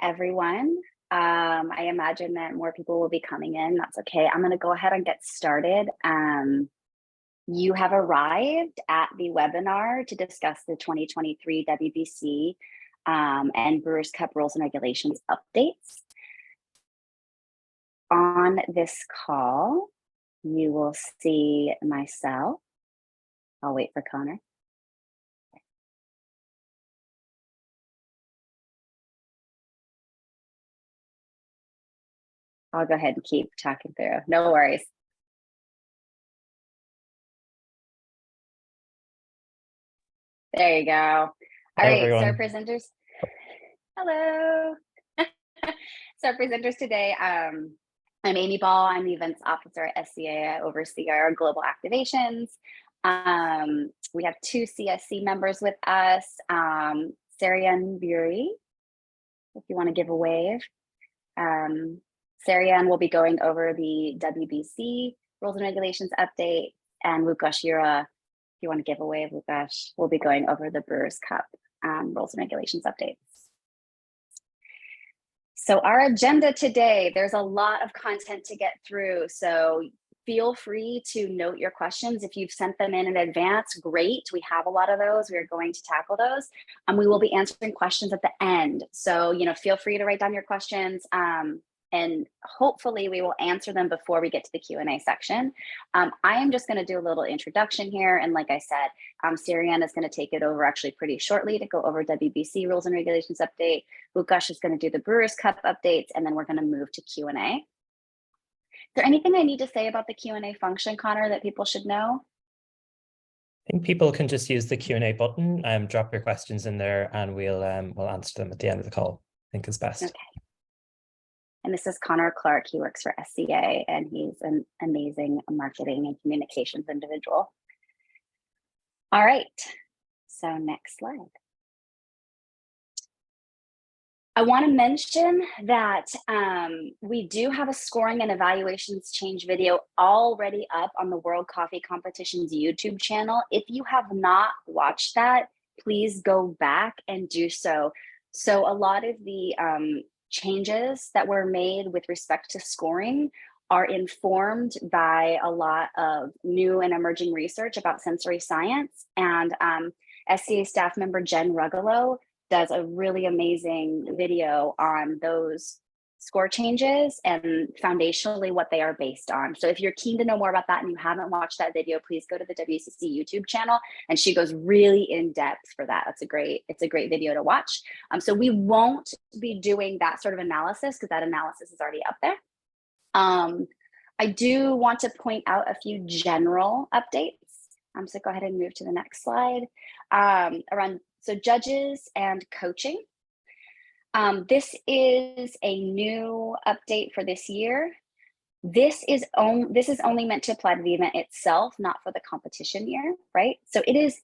everyone. I imagine that more people will be coming in. That's okay. I'm going to go ahead and get started. You have arrived at the webinar to discuss the 2023 WBC and Brewers Cup Rules and Regulations updates. On this call, you will see myself. I'll wait for Connor. I'll go ahead and keep talking through. No worries. There you go. All right, everyone. So our presenters. Hello. So our presenters today, I'm Amy Ball. I'm the events officer at SCA. I oversee our global activations. We have two CSC members with us, Sarian Buri, if you want to give a wave. Sarian will be going over the WBC Rules and Regulations update, and Lukash Yura, if you want to give a wave, Lukash, will be going over the Brewers Cup Rules and Regulations updates. So our agenda today, there's a lot of content to get through, so feel free to note your questions. If you've sent them in advance, great. We have a lot of those. We are going to tackle those. We will be answering questions at the end. So, feel free to write down your questions. And hopefully we will answer them before we get to the Q&A section. I am just going to do a little introduction here. And like I said, Sarian is going to take it over actually pretty shortly to go over WBC Rules and Regulations update. Lukash is going to do the Brewers Cup updates, and then we're going to move to Q&A. Is there anything I need to say about the Q&A function, Connor, that people should know? I think people can just use the Q&A button, drop your questions in there, and we'll answer them at the end of the call. I think is best. Okay. And this is Connor Clark. He works for SCA, and he's an amazing marketing and communications individual. All right, so next slide. I want to mention that we do have a scoring and evaluations change video already up on the World Coffee Competitions YouTube channel. If you have not watched that, please go back and do so. So a lot of the changes that were made with respect to scoring are informed by a lot of new and emerging research about sensory science. And SCA staff member Jen Ruggalo does a really amazing video on those score changes and foundationally what they are based on. So if you're keen to know more about that and you haven't watched that video, please go to the WCC YouTube channel, and she goes really in depth for that. It's a great video to watch. So we won't be doing that sort of analysis because that analysis is already up there. I do want to point out a few general updates. So go ahead and move to the next slide. So judges and coaching. This is a new update for this year. This is only meant to apply to the event itself, not for the competition year, right? So it is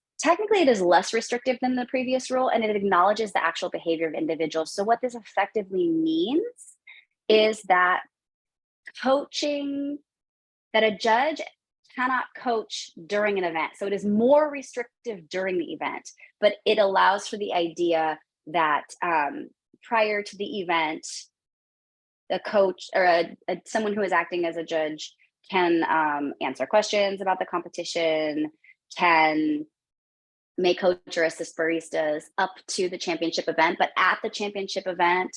less restrictive than the previous rule, and it acknowledges the actual behavior of individuals. So what this effectively means is that a judge cannot coach during an event. So it is more restrictive during the event, but it allows for the idea that prior to the event, the coach or someone who is acting as a judge can answer questions about the competition, can may coach or assist baristas up to the championship event, but at the championship event,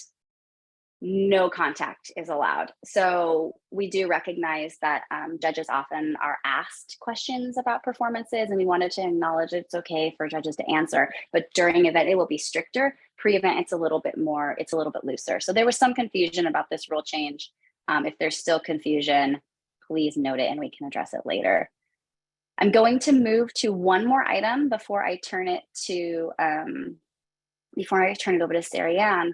no contact is allowed. So we do recognize that judges often are asked questions about performances, and we wanted to acknowledge it's okay for judges to answer, but during event, it will be stricter. Pre-event, it's a little bit looser. So there was some confusion about this rule change. If there's still confusion, please note it and we can address it later. I'm going to move to one more item before I turn it over to Sarian.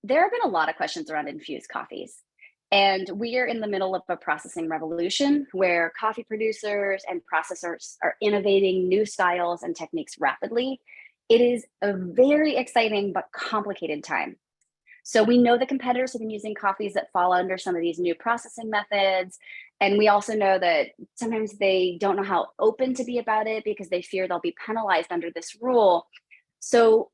There have been a lot of questions around infused coffees, and we are in the middle of a processing revolution where coffee producers and processors are innovating new styles and techniques rapidly. It is a very exciting but complicated time. So we know the competitors have been using coffees that fall under some of these new processing methods. And we also know that sometimes they don't know how open to be about it because they fear they'll be penalized under this rule. So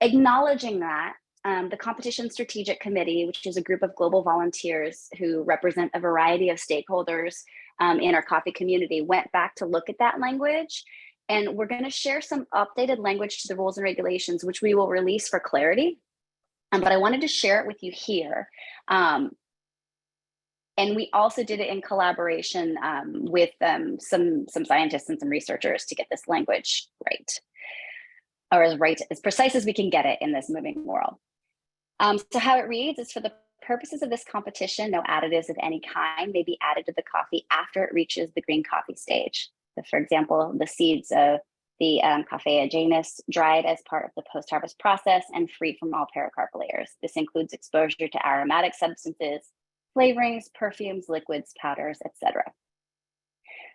acknowledging that, the Competition Strategic Committee, which is a group of global volunteers who represent a variety of stakeholders in our coffee community, went back to look at that language. And we're going to share some updated language to the rules and regulations, which we will release for clarity. But I wanted to share it with you here. And we also did it in collaboration with some scientists and some researchers to get this language right, or as precise as we can get it in this moving world. So how it reads is, for the purposes of this competition, no additives of any kind may be added to the coffee after it reaches the green coffee stage. So for example, the seeds of the Coffea janus dried as part of the post-harvest process and freed from all pericarpolators. This includes exposure to aromatic substances, flavorings, perfumes, liquids, powders, etc.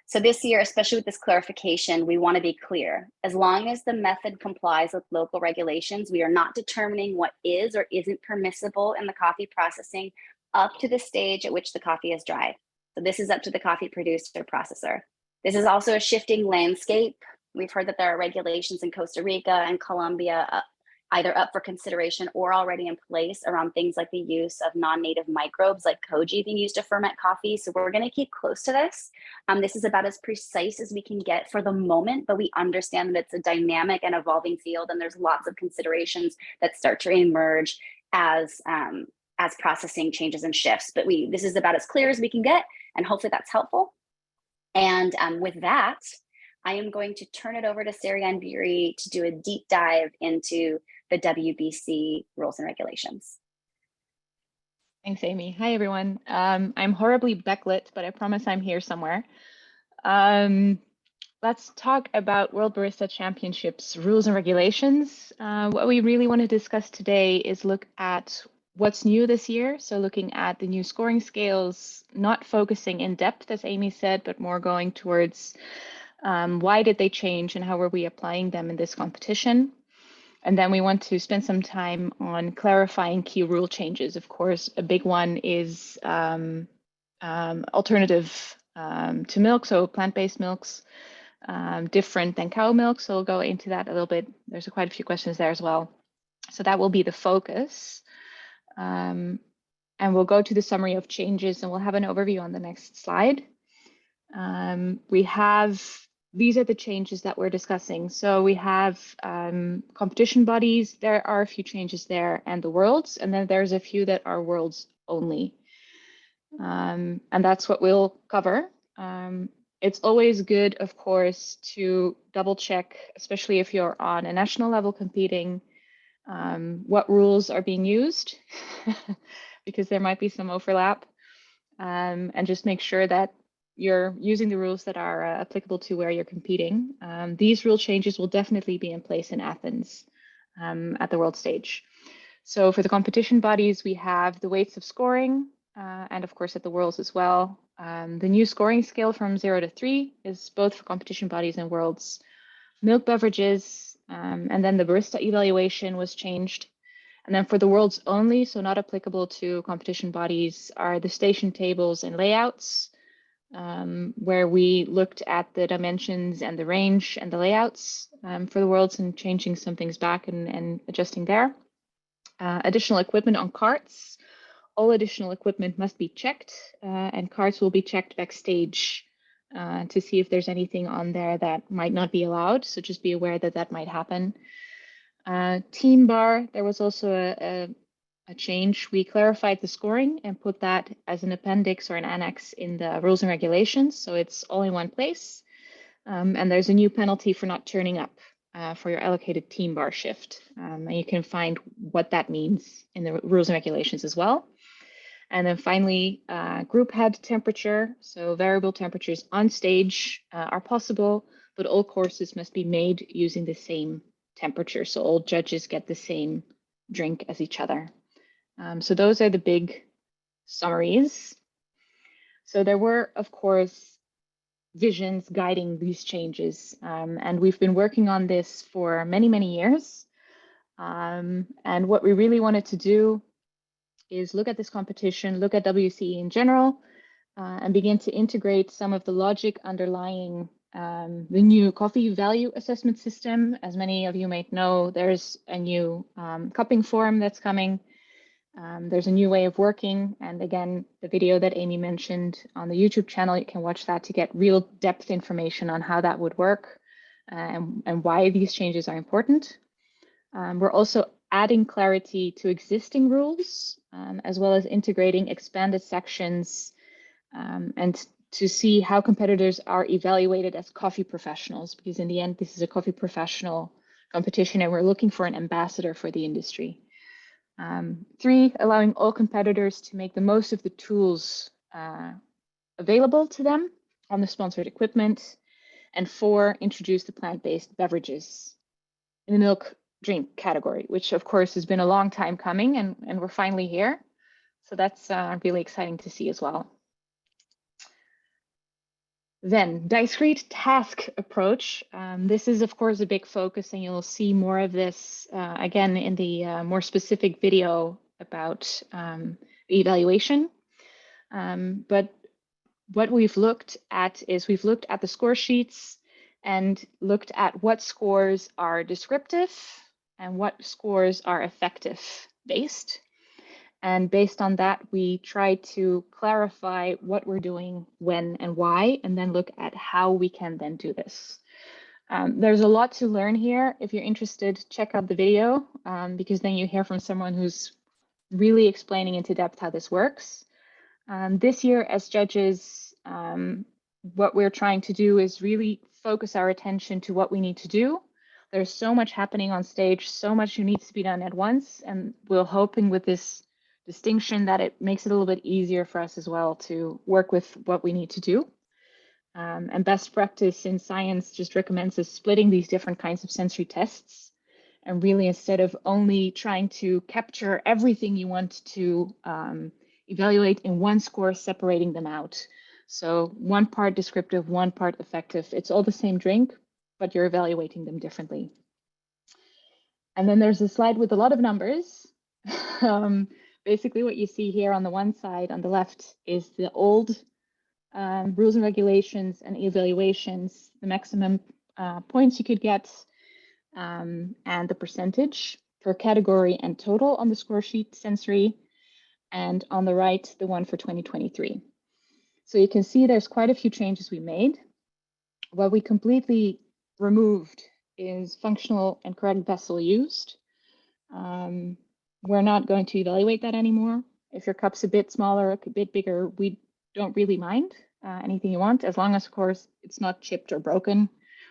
So this year, especially with this clarification, we want to be clear. As long as the method complies with local regulations, we are not determining what is or isn't permissible in the coffee processing up to the stage at which the coffee is dried. So this is up to the coffee producer or processor. This is also a shifting landscape. We've heard that there are regulations in Costa Rica and Colombia either up for consideration or already in place around things like the use of non-native microbes like koji being used to ferment coffee. So we're going to keep close to this. This is about as precise as we can get for the moment, but we understand that it's a dynamic and evolving field, and there's lots of considerations that start to emerge as processing changes and shifts. But this is about as clear as we can get, and hopefully that's helpful. And with that, I am going to turn it over to Sarianne Beery to do a deep dive into the WBC rules and regulations. Thanks, Amy. Hi, everyone. I'm horribly backlit, but I promise I'm here somewhere. Let's talk about World Barista Championships rules and regulations. What we really want to discuss today is look at what's new this year. So looking at the new scoring scales, not focusing in depth, as Amy said, but more going towards why did they change and how were we applying them in this competition? And then we want to spend some time on clarifying key rule changes. Of course, a big one is alternative to milk, so plant-based milks, different than cow milk. So we'll go into that a little bit. There's quite a few questions there as well. So that will be the focus. And we'll go to the summary of changes, and we'll have an overview on the next slide. These are the changes that we're discussing. So we have competition bodies. There are a few changes there, and the worlds, and then there's a few that are worlds only. And that's what we'll cover. It's always good, of course, to double check, especially if you're on a national level competing, what rules are being used, because there might be some overlap, and just make sure that you're using the rules that are applicable to where you're competing. These rule changes will definitely be in place in Athens at the world stage. So for the competition bodies, we have the weights of scoring, and of course at the worlds as well. The new scoring scale from 0 to 3 is both for competition bodies and worlds. Milk beverages, and then the Barista Evaluation was changed. And then for the worlds only, so not applicable to competition bodies, are the station tables and layouts, where we looked at the dimensions and the range and the layouts for the worlds and changing some things back and adjusting there. Additional equipment on carts. All additional equipment must be checked, and carts will be checked backstage to see if there's anything on there that might not be allowed. So just be aware that that might happen. Team bar, there was also a change. We clarified the scoring and put that as an appendix or an annex in the rules and regulations. So it's all in one place. And there's a new penalty for not turning up for your allocated team bar shift. And you can find what that means in the rules and regulations as well. And then finally, group head temperature. So variable temperatures on stage are possible, but all courses must be made using the same temperature. So all judges get the same drink as each other. So those are the big summaries. So there were, of course, visions guiding these changes. And we've been working on this for many, many years. And what we really wanted to do is look at this competition, look at WCE in general, and begin to integrate some of the logic underlying the new coffee value assessment system. As many of you might know, there's a new cupping form that's coming. There's a new way of working. And again, the video that Amy mentioned on the YouTube channel, you can watch that to get real depth information on how that would work and why these changes are important. We're also adding clarity to existing rules, as well as integrating expanded sections and to see how competitors are evaluated as coffee professionals, because in the end, this is a coffee professional competition and we're looking for an ambassador for the industry. 3, allowing all competitors to make the most of the tools available to them on the sponsored equipment. And 4, introduce the plant-based beverages in the milk drink category, which of course has been a long time coming and we're finally here. So that's really exciting to see as well. Then discrete task approach. This is of course a big focus and you'll see more of this again in the more specific video about the evaluation. But what we've looked at is we've looked at the score sheets and looked at what scores are descriptive and what scores are effective based. And based on that, we try to clarify what we're doing, when and why, and then look at how we can then do this. There's a lot to learn here. If you're interested, check out the video because then you hear from someone who's really explaining into depth how this works. This year as judges, what we're trying to do is really focus our attention to what we need to do. There's so much happening on stage, so much needs to be done at once, and we're hoping with this distinction that it makes it a little bit easier for us as well to work with what we need to do. And best practice in science just recommends us splitting these different kinds of sensory tests. And really, instead of only trying to capture everything you want to evaluate in one score, separating them out. So 1 part descriptive, 1 part effective. It's all the same drink, but you're evaluating them differently. And then there's a slide with a lot of numbers. Basically what you see here on the one side, on the left, is the old rules and regulations and evaluations, the maximum points you could get, and the percentage per category and total on the score sheet sensory. And on the right, the one for 2023. So you can see there's quite a few changes we made. What we completely removed is functional and correct vessel used. We're not going to evaluate that anymore. If your cup's a bit smaller, a bit bigger, we don't really mind anything you want, as long as, of course, it's not chipped or broken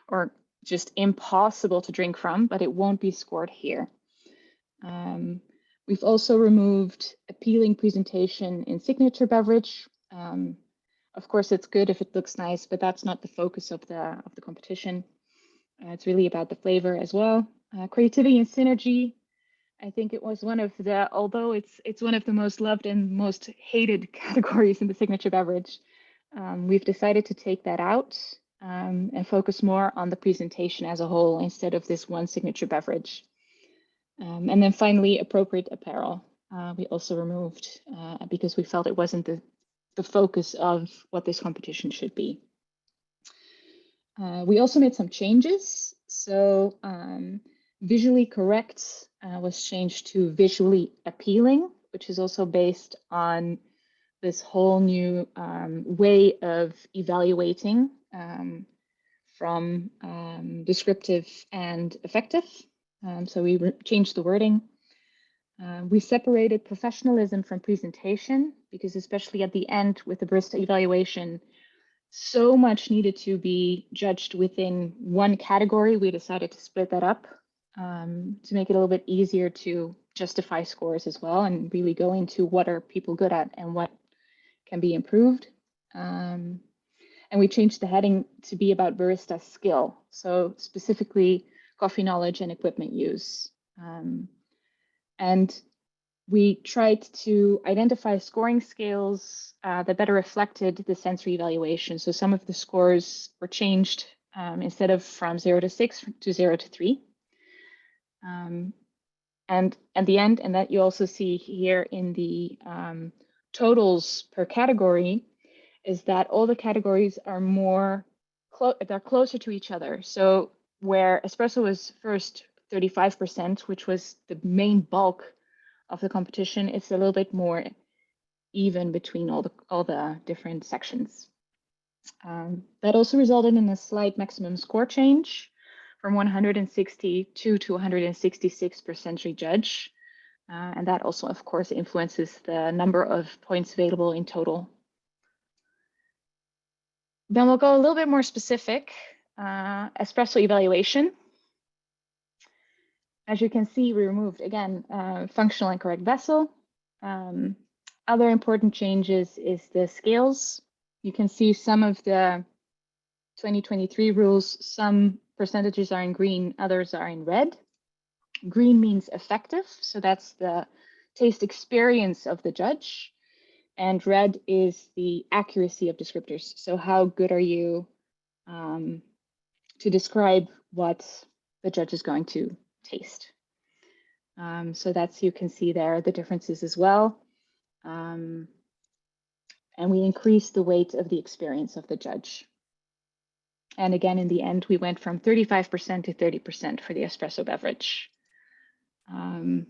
or just impossible to drink from, but it won't be scored here. We've also removed appealing presentation in signature beverage. Of course, it's good if it looks nice, but that's not the focus of the competition. It's really about the flavor as well. Creativity and synergy. I think it was one of the, although it's one of the most loved and most hated categories in the signature beverage, we've decided to take that out and focus more on the presentation as a whole instead of this one signature beverage. And then finally, appropriate apparel. We also removed because we felt it wasn't the focus of what this competition should be. We also made some changes. So visually correct was changed to visually appealing, which is also based on this whole new way of evaluating from descriptive and effective. So we changed the wording. We separated professionalism from presentation because especially at the end with the Barista Evaluation, so much needed to be judged within one category. We decided to split that up to make it a little bit easier to justify scores as well and really go into what are people good at and what can be improved. And we changed the heading to be about barista skill. So specifically coffee knowledge and equipment use. And we tried to identify scoring scales that better reflected the sensory evaluation. So some of the scores were changed instead of from 0 to 6 to 0 to 3. And at the end, and that you also see here in the totals per category, is that all the categories are more they're closer to each other. So where espresso was first 35%, which was the main bulk of the competition, it's a little bit more even between all the different sections. That also resulted in a slight maximum score change from 162 to 166 per century judge. And that also, of course, influences the number of points available in total. Then we'll go a little bit more specific. Espresso evaluation. As you can see, we removed, again, functional and correct vessel. Other important changes is the scales. You can see some of the 2023 rules, some percentages are in green, others are in red. Green means effective, so that's the taste experience of the judge. And red is the accuracy of descriptors. So how good are you to describe what the judge is going to taste? So that's, you can see there the differences as well. And we increased the weight of the experience of the judge. And again, in the end, we went from 35% to 30% for the espresso beverage. On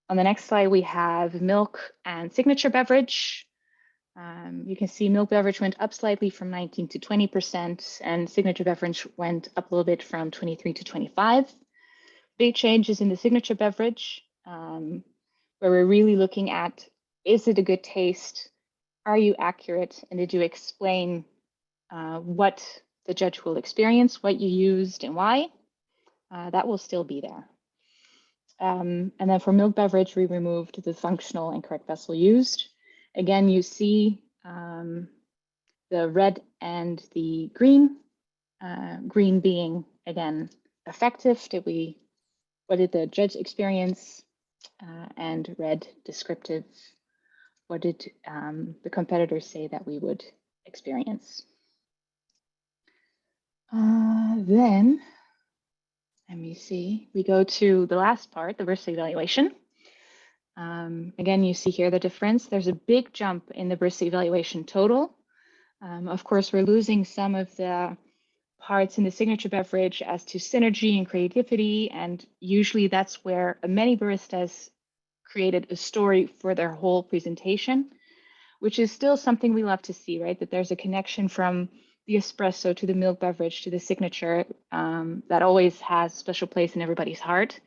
the next slide, we have milk and signature beverage. You can see milk beverage went up slightly from 19 to 20%, and signature beverage went up a little bit from 23 to 25. Big changes in the signature beverage, where we're really looking at, is it a good taste? Are you accurate? And did you explain what the judge will experience, what you used and why? That will still be there. And then for milk beverage, we removed the functional and correct vessel used. Again, you see the red and the green. Green being, again, effective. What did the judge experience? And red, descriptive. What did the competitors say that we would experience? Then, let me see, we go to the last part, the Barista Evaluation. Again, you see here the difference. There's a big jump in the Barista Evaluation total. Of course, we're losing some of the parts in the signature beverage as to synergy and creativity, and usually that's where many baristas created a story for their whole presentation, which is still something we love to see, right? That there's a connection from the espresso to the milk beverage to the signature that always has a special place in everybody's heart.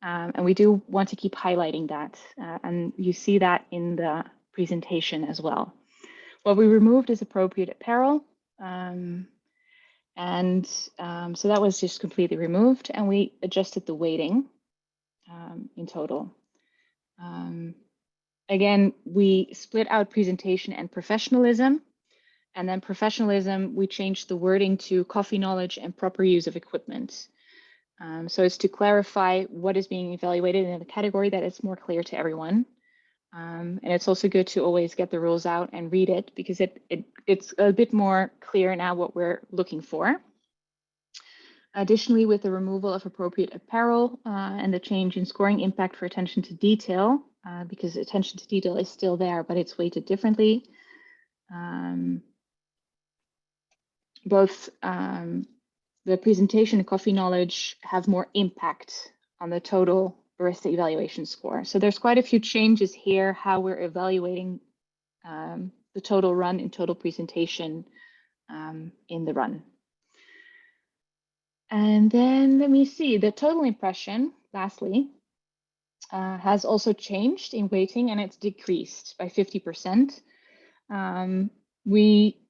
And we do want to keep highlighting that. And you see that in the presentation as well. What we removed is appropriate apparel. So that was just completely removed, and we adjusted the weighting in total. Again, we split out presentation and professionalism. And then professionalism, we changed the wording to coffee knowledge and proper use of equipment. So it's to clarify what is being evaluated in the category, that it's more clear to everyone. And it's also good to always get the rules out and read it, because it's a bit more clear now what we're looking for. Additionally, with the removal of appropriate apparel and the change in scoring impact for attention to detail, because attention to detail is still there, but it's weighted differently. Both the presentation and coffee knowledge have more impact on the total Barista Evaluation Score. So there's quite a few changes here, how we're evaluating the total run and total presentation in the run. And then let me see, the total impression, lastly, has also changed in weighting, and it's decreased by 50%. We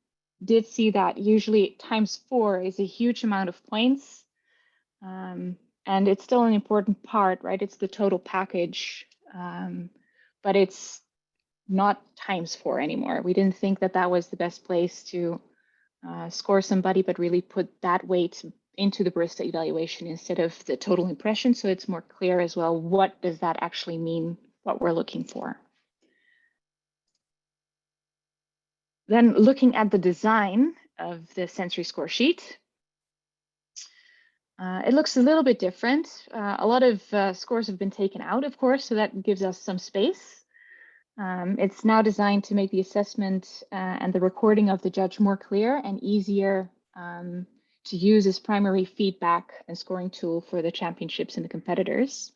did see that usually ×4 is a huge amount of points, and it's still an important part, right? It's the total package, but it's not ×4 anymore. We didn't think that that was the best place to score somebody, but really put that weight into the barista evaluation instead of the total impression. So it's more clear as well, what does that actually mean, what we're looking for. Then looking at the design of the sensory score sheet, it looks a little bit different. A lot of scores have been taken out, of course, so that gives us some space. It's now designed to make the assessment and the recording of the judge more clear and easier to use as primary feedback and scoring tool for the championships and the competitors.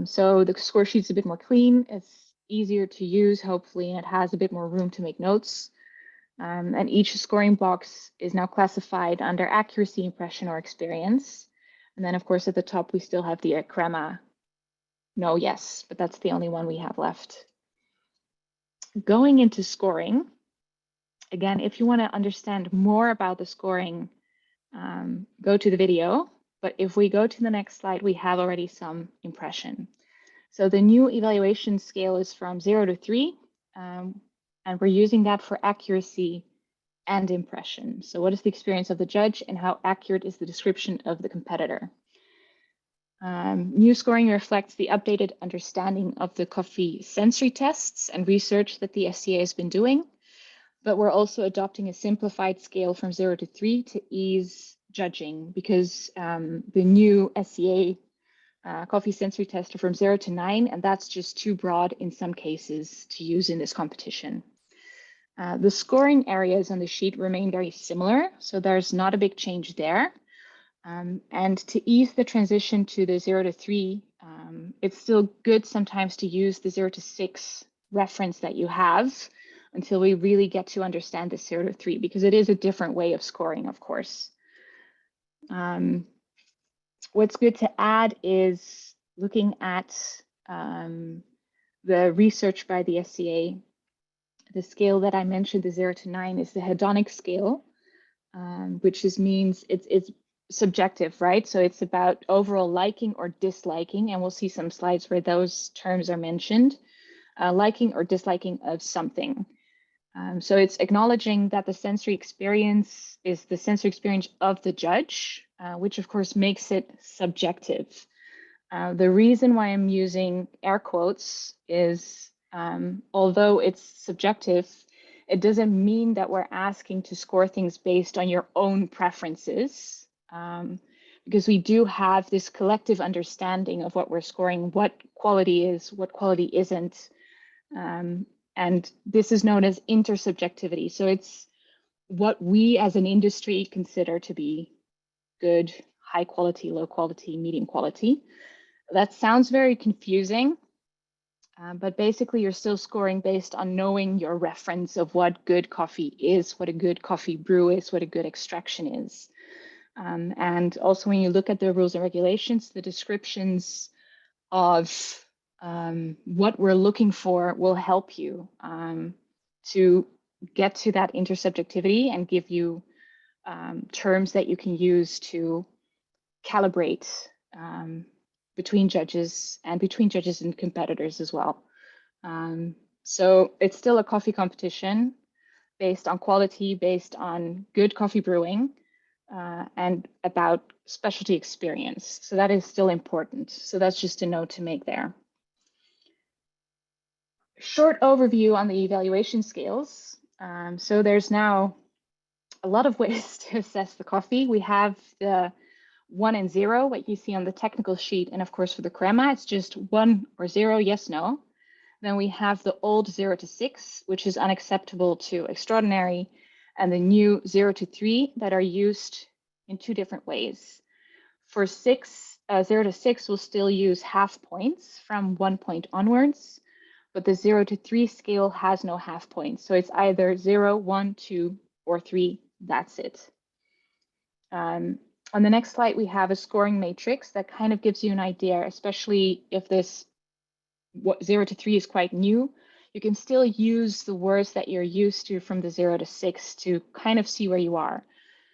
So the score sheet's a bit more clean, it's easier to use, hopefully, and it has a bit more room to make notes. And each scoring box is now classified under accuracy, impression, or experience. And then, of course, at the top, we still have the crema, no, yes, but that's the only one we have left. Going into scoring, again, if you want to understand more about the scoring, go to the video. But if we go to the next slide, we have already some impression. So the new evaluation scale is from 0 to 3, and we're using that for accuracy and impression. So what is the experience of the judge and how accurate is the description of the competitor? New scoring reflects the updated understanding of the coffee sensory tests and research that the SCA has been doing, but we're also adopting a simplified scale from 0 to 3 to ease judging, because the new SCA coffee sensory test are from 0 to 9, and that's just too broad in some cases to use in this competition. The scoring areas on the sheet remain very similar, so there's not a big change there. And to ease the transition to the 0 to 3, it's still good sometimes to use the 0 to 6 reference that you have until we really get to understand the 0 to 3, because it is a different way of scoring, of course. What's good to add is looking at the research by the SCA. The scale that I mentioned, the 0 to 9, is the hedonic scale, which means it's subjective, right? So it's about overall liking or disliking, and we'll see some slides where those terms are mentioned, liking or disliking of something. So it's acknowledging that the sensory experience is the sensory experience of the judge, which of course makes it subjective. The reason why I'm using air quotes is although it's subjective, it doesn't mean that we're asking to score things based on your own preferences, because we do have this collective understanding of what we're scoring, what quality is, what quality isn't. And this is known as intersubjectivity. So it's what we as an industry consider to be good, high quality, low quality, medium quality. That sounds very confusing, but basically you're still scoring based on knowing your reference of what good coffee is, what a good coffee brew is, what a good extraction is. And also when you look at the rules and regulations, the descriptions of what we're looking for will help you to get to that intersubjectivity and give you terms that you can use to calibrate between judges and competitors as well. So it's still a coffee competition based on quality, based on good coffee brewing, and about specialty experience. So that is still important. So that's just a note to make there. Short overview on the evaluation scales. So there's now a lot of ways to assess the coffee. We have the 1 and 0, what you see on the technical sheet. And of course, for the crema, it's just 1 or 0, yes, no. Then we have the old 0 to 6, which is unacceptable to extraordinary, and the new 0 to 3 that are used in 2 different ways. For 0 to 6, we'll still use half points from 1 point onwards, but the 0 to 3 scale has no half points. So it's either 0, 1, 2, or 3, that's it. On the next slide, we have a scoring matrix that kind of gives you an idea, especially if this 0 to 3 is quite new. You can still use the words that you're used to from the 0 to 6 to kind of see where you are.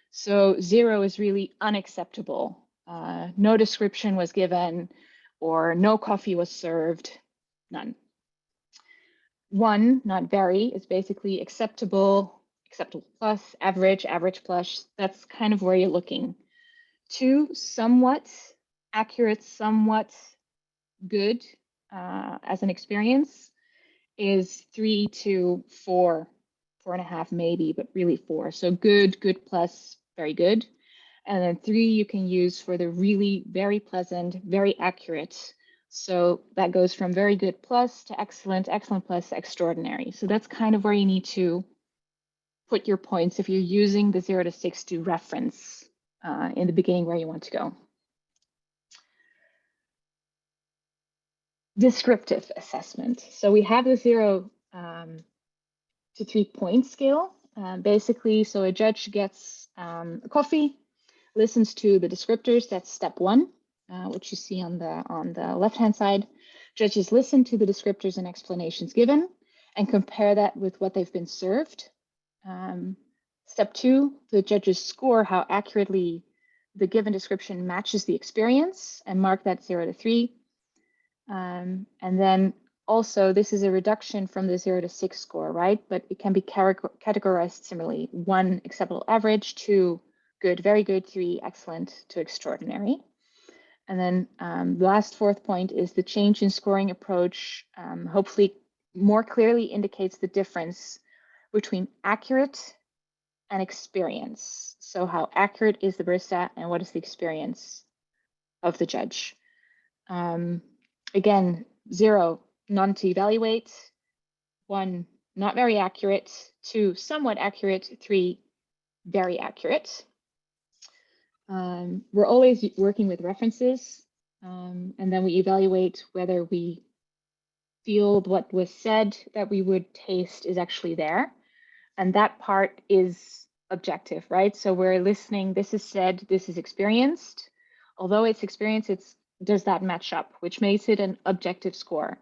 So 0 is really unacceptable. No description was given, or no coffee was served, none. 1, not very, is basically acceptable, acceptable plus, average, average plus. That's kind of where you're looking. 2, somewhat accurate, somewhat good as an experience, is 3 to 4, 4.5 maybe, but really 4. So good, good plus, very good. And then 3 you can use for the really very pleasant, very accurate. So that goes from very good plus to excellent, excellent plus, extraordinary. So that's kind of where you need to put your points if you're using the 0 to 6 to reference in the beginning where you want to go. Descriptive assessment. So we have the 0 to 3 point scale. Basically, so a judge gets a coffee, listens to the descriptors. That's step 1, which you see on the left-hand side. Judges listen to the descriptors and explanations given and compare that with what they've been served. Step 2, the judges score how accurately the given description matches the experience and mark that 0 to 3. And then also, this is a reduction from the 0 to 6 score, right? But it can be categorized similarly. 1, acceptable average, 2, good, very good, 3, excellent to extraordinary. And then the last 4th point is the change in scoring approach hopefully more clearly indicates the difference between accurate and experience. So how accurate is the barista and what is the experience of the judge? Again, 0, none to evaluate, 1, not very accurate, 2, somewhat accurate, 3, very accurate. We're always working with references, and then we evaluate whether we feel what was said that we would taste is actually there. And that part is objective, right? So we're listening, this is said, this is experienced. Although it's experienced, does that match up, which makes it an objective score.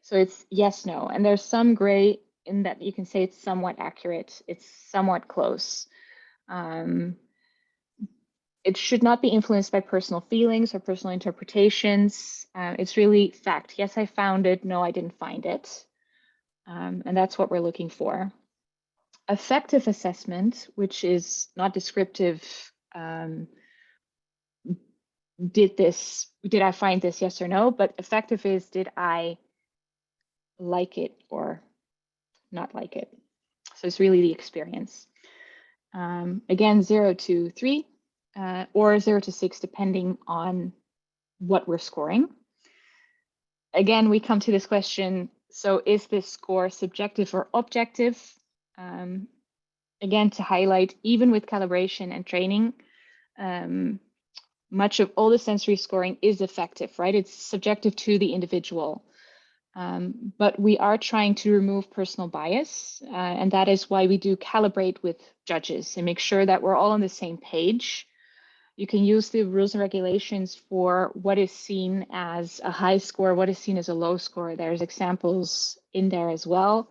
So it's yes, no. And there's some gray in that you can say it's somewhat accurate. It's somewhat close. It should not be influenced by personal feelings or personal interpretations. It's really fact. Yes, I found it. No, I didn't find it. And that's what we're looking for. Affective assessment, which is not descriptive. Did I find this, yes or no? But affective is, did I like it or not like it? So it's really the experience. Again, 0 to 3 or 0 to 6, depending on what we're scoring. Again, we come to this question, so is this score subjective or objective? Again, to highlight, even with calibration and training, much of all the sensory scoring is affective, right? It's subjective to the individual. But we are trying to remove personal bias, and that is why we do calibrate with judges and make sure that we're all on the same page. You can use the rules and regulations for what is seen as a high score, what is seen as a low score. There's examples in there as well.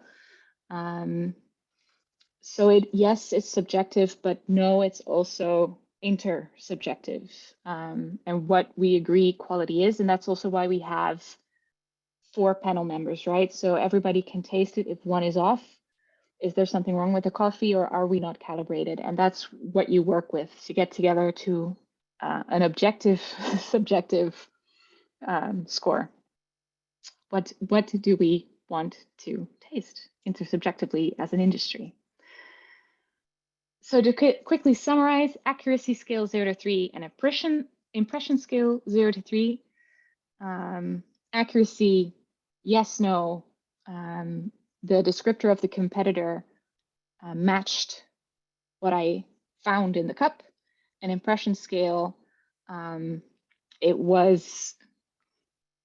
So yes, it's subjective, but no, it's also intersubjective, and what we agree quality is. And that's also why we have 4 panel members, right? So everybody can taste it if one is off. Is there something wrong with the coffee, or are we not calibrated? And that's what you work with to get together to an objective, subjective score. What do we want to taste intersubjectively as an industry? So to quickly summarize, accuracy scale 0 to 3 and impression scale 0 to 3. Accuracy, yes, no. The descriptor of the competitor matched what I found in the cup. An impression scale, it was,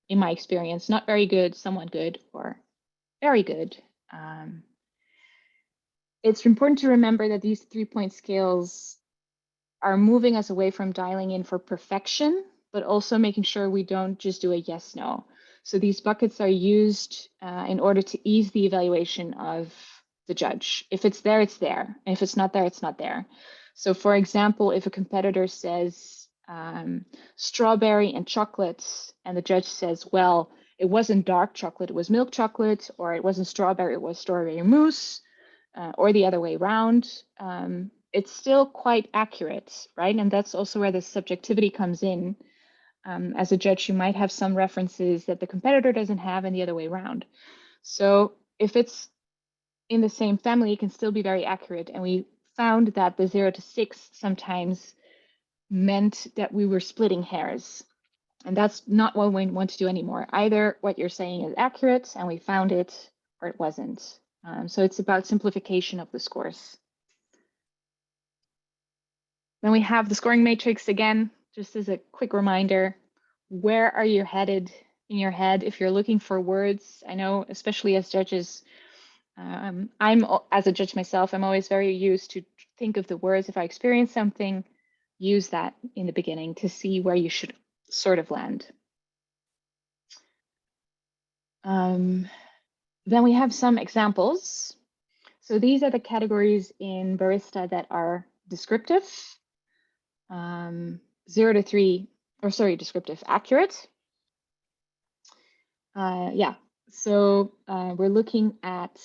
in my experience, not very good, somewhat good, or very good. It's important to remember that these 3-point scales are moving us away from dialing in for perfection, but also making sure we don't just do a yes, no. So these buckets are used in order to ease the evaluation of the judge. If it's there, it's there. And if it's not there, it's not there. So for example, if a competitor says strawberry and chocolate, and the judge says, well, it wasn't dark chocolate, it was milk chocolate, or it wasn't strawberry, it was strawberry mousse, or the other way around, it's still quite accurate, right? And that's also where the subjectivity comes in. As a judge, you might have some references that the competitor doesn't have and the other way around. So if it's in the same family, it can still be very accurate. And we found that the 0 to 6 sometimes meant that we were splitting hairs. And that's not what we want to do anymore. Either what you're saying is accurate and we found it, or it wasn't. So it's about simplification of the scores. Then we have the scoring matrix again, just as a quick reminder. Where are you headed in your head if you're looking for words? I know, especially as judges, as a judge myself, I'm always very used to think of the words. If I experience something, use that in the beginning to see where you should sort of land. Then we have some examples. So these are the categories in Barista that are descriptive, 0 to 3, or sorry, descriptive accurate. Yeah, so we're looking at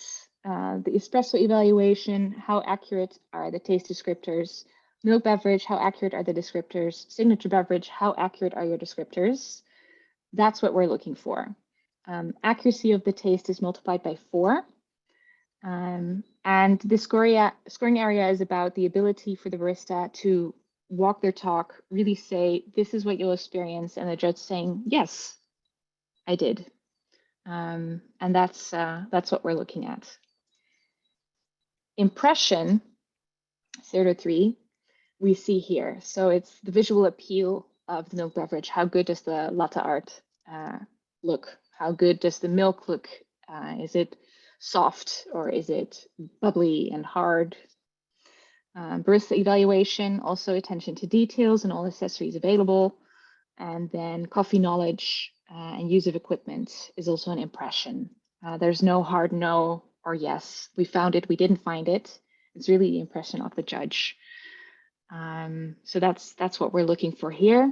the espresso evaluation, how accurate are the taste descriptors? Milk beverage, how accurate are the descriptors? Signature beverage, how accurate are your descriptors? That's what we're looking for. Accuracy of the taste is multiplied by 4. And the scoring area is about the ability for the barista to walk their talk, really say, this is what you'll experience, and the judge saying, yes, I did. And that's what we're looking at. Impression, 0 to 3, we see here. So it's the visual appeal of the milk beverage. How good does the latte art look? How good does the milk look? Is it soft or is it bubbly and hard? Barista evaluation, also attention to details and all accessories available. And then coffee knowledge and use of equipment is also an impression. There's no hard no or yes. We found it, we didn't find it. It's really the impression of the judge. So that's what we're looking for here.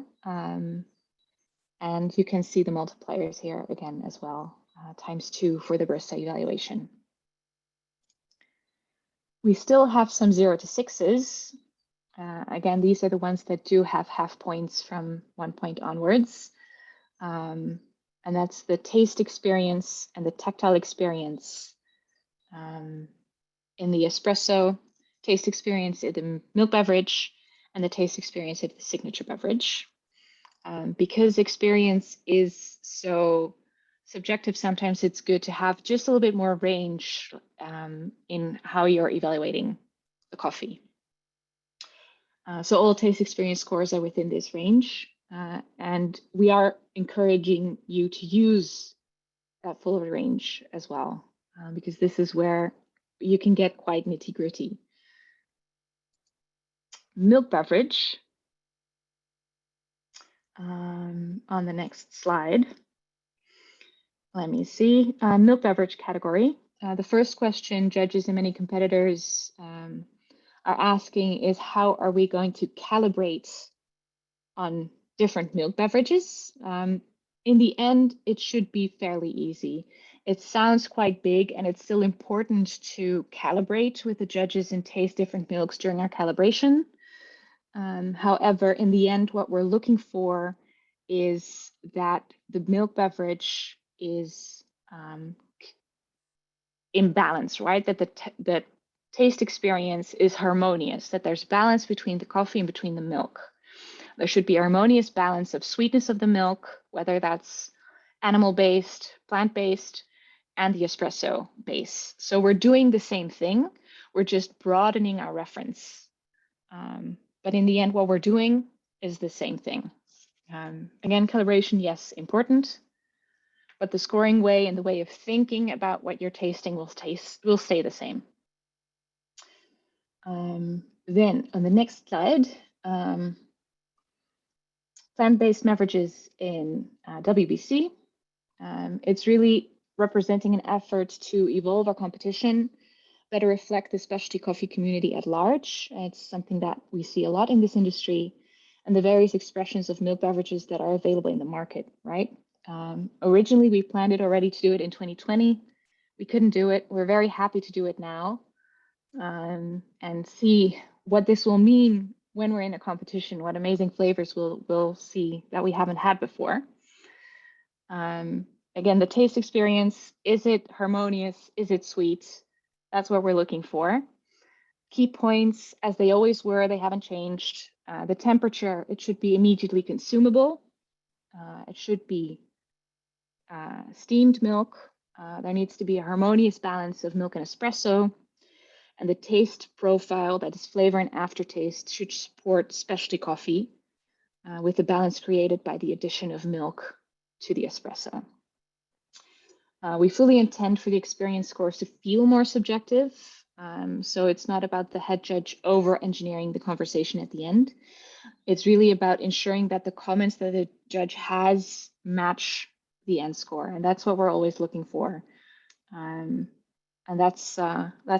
And you can see the multipliers here again as well, ×2 for the Barista evaluation. We still have some 0 to 6s. Again, these are the ones that do have half points from 1 point onwards. And that's the taste experience and the tactile experience in the espresso, taste experience in the milk beverage, and the taste experience of the signature beverage. Because experience is so subjective, sometimes it's good to have just a little bit more range in how you're evaluating the coffee. So all taste experience scores are within this range. And we are encouraging you to use that full range as well, because this is where you can get quite nitty-gritty. Milk beverage. On the next slide. Let me see. Milk beverage category. The first question judges and many competitors are asking is, how are we going to calibrate on different milk beverages? In the end, it should be fairly easy. It sounds quite big, and it's still important to calibrate with the judges and taste different milks during our calibration. However, in the end, what we're looking for is that the milk beverage is in balance, right? That the taste experience is harmonious, that there's balance between the coffee and between the milk. There should be a harmonious balance of sweetness of the milk, whether that's animal-based, plant-based, and the espresso base. So we're doing the same thing. We're just broadening our reference. But in the end, what we're doing is the same thing. Again, calibration, yes, important. But the scoring way and the way of thinking about what you're tasting will stay the same. Then on the next slide, plant-based beverages in WBC. It's really representing an effort to evolve our competition, better reflect the specialty coffee community at large. It's something that we see a lot in this industry, and the various expressions of milk beverages that are available in the market, right? Originally, we planned it already to do it in 2020. We couldn't do it. We're very happy to do it now and see what this will mean when we're in a competition, what amazing flavors we'll see that we haven't had before. Again, the taste experience, is it harmonious? Is it sweet? That's what we're looking for. Key points, as they always were, they haven't changed. The temperature, it should be immediately consumable. It should be steamed milk. There needs to be a harmonious balance of milk and espresso. And the taste profile, that is flavor and aftertaste, should support specialty coffee with the balance created by the addition of milk to the espresso. We fully intend for the experience scores to feel more subjective. So it's not about the head judge over-engineering the conversation at the end. It's really about ensuring that the comments that the judge has match the end score. And that's what we're always looking for. And that's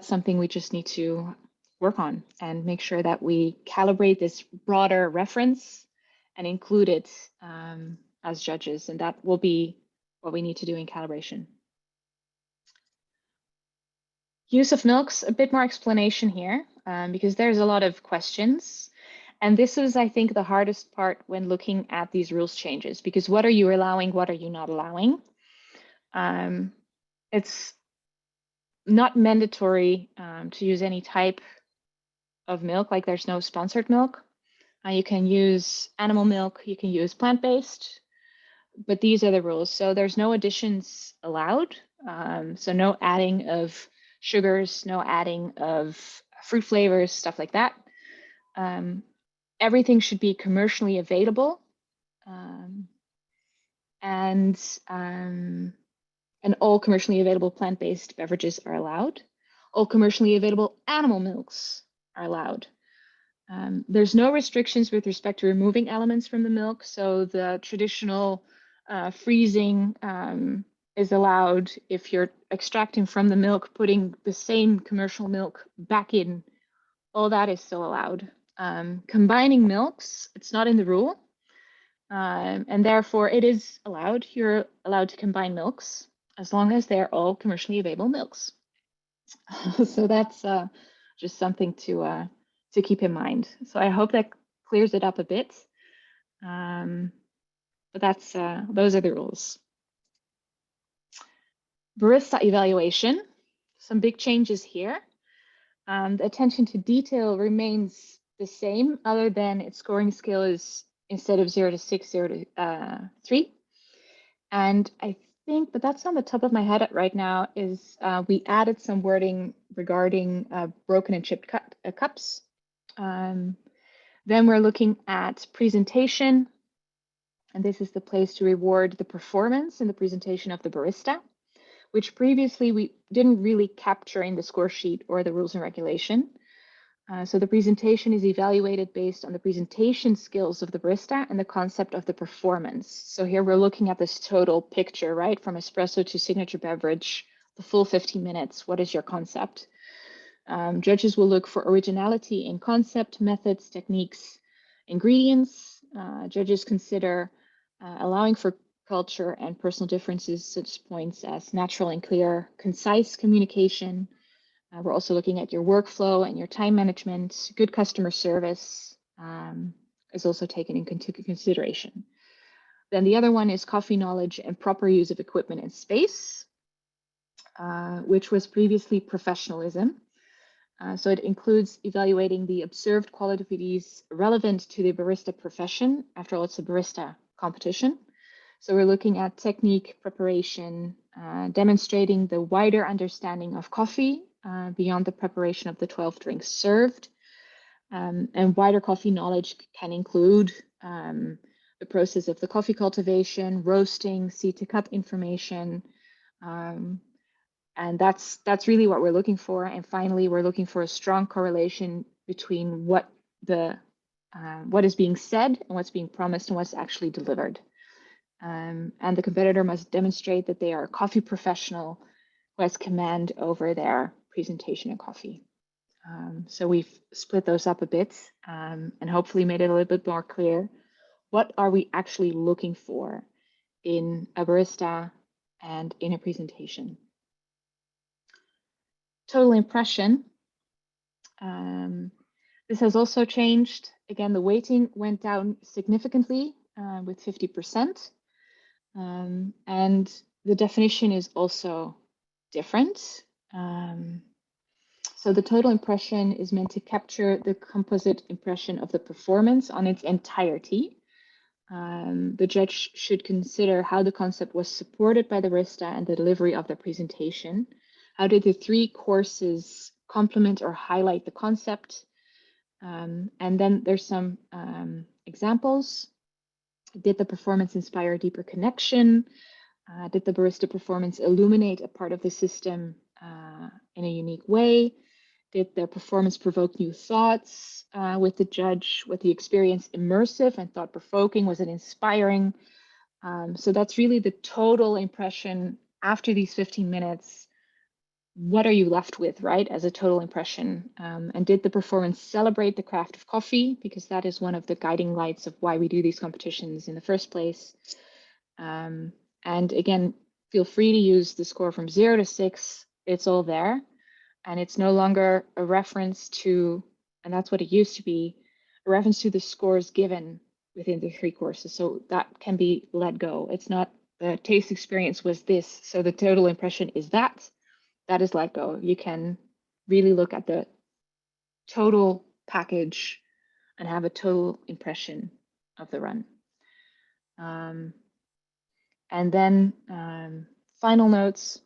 something we just need to work on and make sure that we calibrate this broader reference and include it as judges. And that will be what we need to do in calibration. Use of milks, a bit more explanation here, because there's a lot of questions. And this is, I think, the hardest part when looking at these rules changes, because what are you allowing? What are you not allowing? It's not mandatory to use any type of milk, like there's no sponsored milk. You can use animal milk, you can use plant-based, but these are the rules. So there's no additions allowed. So no adding of sugars, no adding of fruit flavors, stuff like that. Everything should be commercially available. And all commercially available plant-based beverages are allowed. All commercially available animal milks are allowed. There's no restrictions with respect to removing elements from the milk. So the traditional freezing is allowed. If you're extracting from the milk, putting the same commercial milk back in, all that is still allowed. Combining milks, it's not in the rule. And therefore it is allowed. You're allowed to combine milks as long as they're all commercially available milks. So that's just something to keep in mind. So I hope that clears it up a bit. But that's those are the rules. Barista evaluation, some big changes here. The attention to detail remains the same, other than its scoring scale is instead of 0 to 6, 0 to 3. And I think, but that's on the top of my head right now, is we added some wording regarding broken and chipped cups. Then we're looking at presentation, and this is the place to reward the performance in the presentation of the barista, which previously we didn't really capture in the score sheet or the rules and regulation. So the presentation is evaluated based on the presentation skills of the barista and the concept of the performance. So here we're looking at this total picture, right? From espresso to signature beverage, the full 15 minutes. What is your concept? Judges will look for originality in concept, methods, techniques, ingredients. Judges consider allowing for culture and personal differences, such points as natural and clear, concise communication. We're also looking at your workflow and your time management. Good customer service is also taken into consideration. Then the other one is coffee knowledge and proper use of equipment and space, which was previously professionalism. So it includes evaluating the observed qualities relevant to the barista profession. After all, it's a barista competition. So we're looking at technique, preparation, demonstrating the wider understanding of coffee beyond the preparation of the 12 drinks served. And wider coffee knowledge can include the process of the coffee cultivation, roasting, seed to cup information. And that's really what we're looking for. And finally, we're looking for a strong correlation between what is being said and what's being promised and what's actually delivered. And the competitor must demonstrate that they are a coffee professional who has command over their presentation of coffee. So we've split those up a bit and hopefully made it a little bit more clear. What are we actually looking for in a barista and in a presentation? Total impression. This has also changed. Again, the weighting went down significantly with 50%. And the definition is also different. So the total impression is meant to capture the composite impression of the performance on its entirety. The judge should consider how the concept was supported by the barista and the delivery of the presentation. How did the 3 courses complement or highlight the concept. And then there's some examples. Did the performance inspire a deeper connection? Did the barista performance illuminate a part of the system in a unique way? Did the performance provoke new thoughts with the judge? Was the experience immersive and thought-provoking? Was it inspiring? So that's really the total impression after these 15 minutes. What are you left with, right, as a total impression? And did the performance celebrate the craft of coffee? Because that is one of the guiding lights of why we do these competitions in the first place. And again, feel free to use the score from 0 to 6. It's all there. And it's no longer a reference to, and that's what it used to be, a reference to the scores given within the 3 courses. So that can be let go. It's not the taste experience was this, so the total impression is that. That is let go. You can really look at the total package and have a total impression of the run. And then final notes,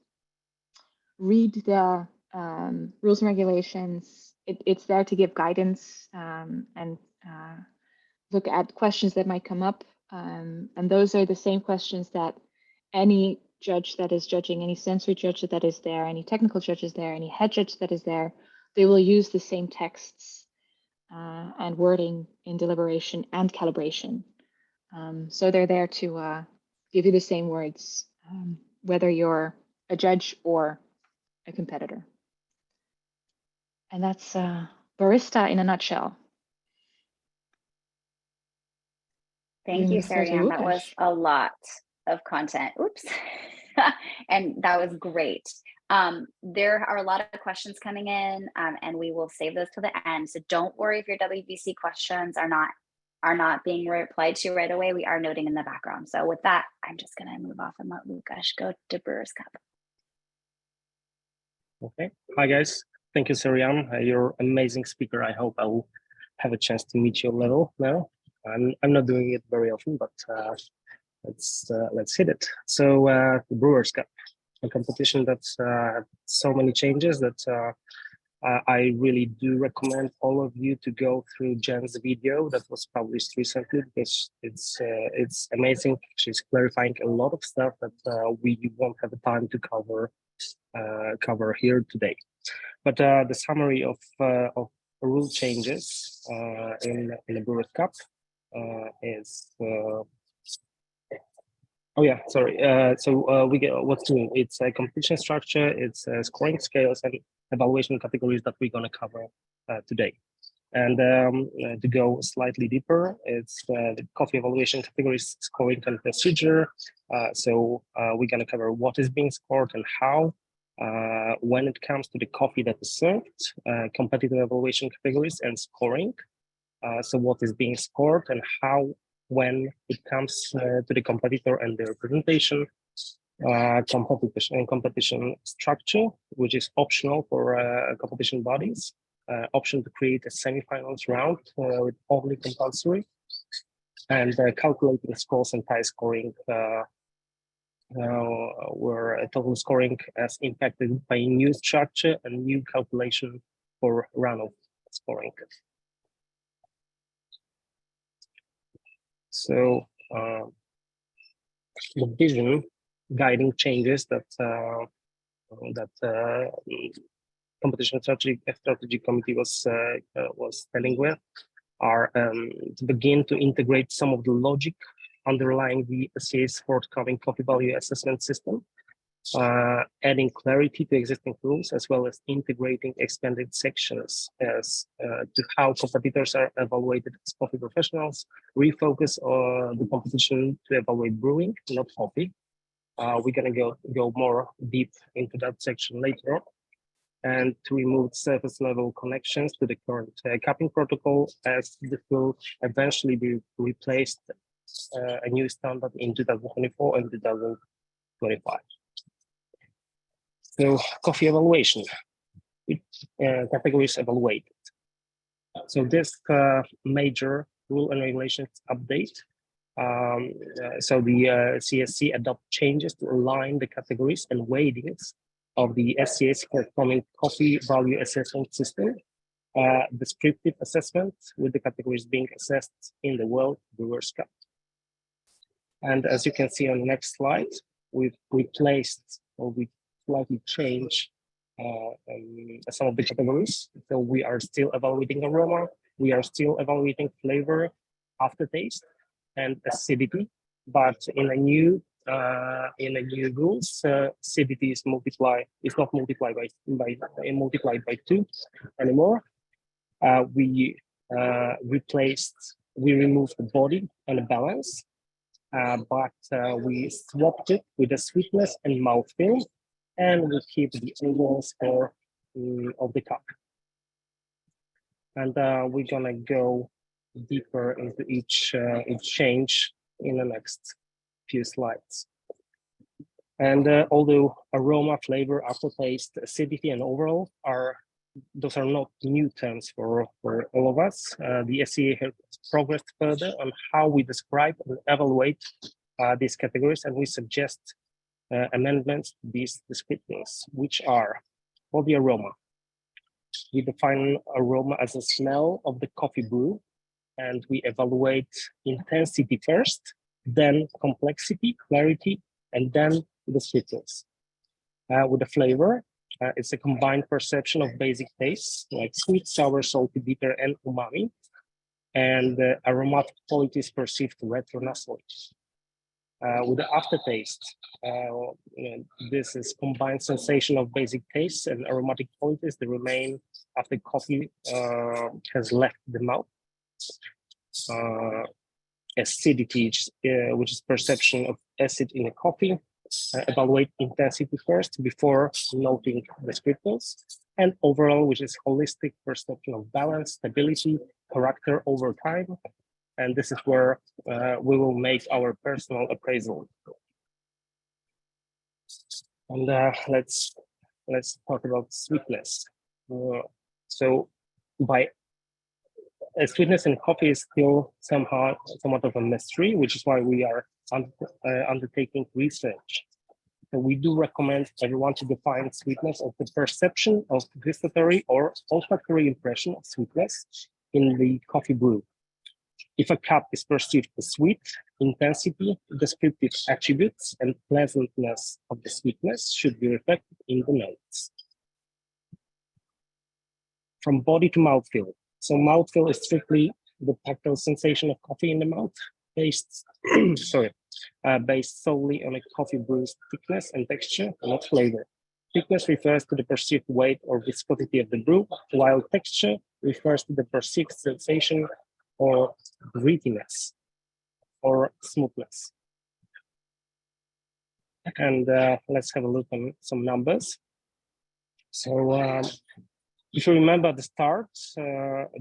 read the rules and regulations. It's there to give guidance and look at questions that might come up. And those are the same questions that any judge that is judging, any sensory judge that is there, any technical judge is there, any head judge that is there, they will use the same texts and wording in deliberation and calibration. So they're there to give you the same words, whether you're a judge or a competitor. And that's Barista in a nutshell. Thank you, Sarianne. That was a lot of content. Oops. And that was great. There are a lot of questions coming in, and we will save those to the end. So don't worry if your WBC questions are not being replied to right away. We are noting in the background. So with that, I'm just going to move off and let Lukasz go to Brewers Cup. Okay. Hi, guys. Thank you, Sarianne. You're an amazing speaker. I hope I will have a chance to meet your level now. I'm not doing it very often, but let's hit it. So the Brewers Cup, a competition that's so many changes that I really do recommend all of you to go through Jen's video that was published recently, because it's amazing. She's clarifying a lot of stuff that we won't have the time to cover here today. But the summary of rule changes in the Brewers Cup is. Oh yeah, sorry. So we get what's new. It's a competition structure. It's scoring scales and evaluation categories that we're going to cover today. And to go slightly deeper, it's the coffee evaluation categories, scoring and procedure. So we're going to cover what is being scored and how. When it comes to the coffee that is served, competitive evaluation categories and scoring. So what is being scored and how, when it comes to the competitor and their presentation, competition structure, which is optional for competition bodies, option to create a semifinals round with only compulsory, and calculating scores and tie scoring, where total scoring as impacted by new structure and new calculation for runoff scoring. So the vision guiding changes that Competition Strategic Committee was telling with are to begin to integrate some of the logic underlying the SCA's forthcoming coffee value assessment system, adding clarity to existing rules, as well as integrating expanded sections as to how competitors are evaluated as coffee professionals, refocus on the competition to evaluate brewing, not coffee. We're going to go more deep into that section later on, and to remove surface level connections to the current cupping protocol, as this will eventually be replaced a new standard in 2024 and 2025. So coffee evaluation, categories evaluated. So this major rule and regulations update. So the CSC adopt changes to align the categories and weightings of the SCA's forthcoming coffee value assessment system, Descriptive Assessment, with the categories being assessed in the World Brewers Cup. And as you can see on the next slide, we've replaced, or we slightly changed some of the categories. So we are still evaluating aroma, we are still evaluating flavor, aftertaste, and acidity, but in a new rules, acidity is not multiplied by 2 anymore. We removed the body and the balance, but we swapped it with the sweetness and mouthfeel, and we keep the overall score of the cup. And we're gonna go deeper into each change in the next few slides. And although aroma, flavor, aftertaste, acidity, and overall those are not new terms for all of us. The SCA has progressed further on how we describe and evaluate these categories, and we suggest amendments to these descriptors, which are for the aroma. We define aroma as a smell of the coffee brew, and we evaluate intensity first, then complexity, clarity, and then the sweetness. With the flavor, it's a combined perception of basic tastes like sweet, sour, salty, bitter, and umami, and aromatic qualities perceived retronasally. With the aftertaste, this is combined sensation of basic tastes and aromatic qualities that remain after coffee has left the mouth. Acidity, which is perception of acid in a coffee. Evaluate intensity first before noting descriptors, and overall, which is holistic perception of balance, stability, character over time. And this is where we will make our personal appraisal. And let's talk about sweetness. So by sweetness in coffee is still somewhat of a mystery, which is why we are undertaking research. So we do recommend everyone to define sweetness as the perception of gustatory or olfactory impression of sweetness in the coffee brew. If a cup is perceived as sweet, intensity, descriptive attributes, and pleasantness of the sweetness should be reflected in the notes. From body to mouthfeel. So mouthfeel is strictly the tactile sensation of coffee in the mouth, based solely on a coffee brew's thickness and texture, not flavor. Thickness refers to the perceived weight or viscosity of the brew, while texture refers to the perceived sensation or grittiness or smoothness. And let's have a look at some numbers. So if you remember at the start,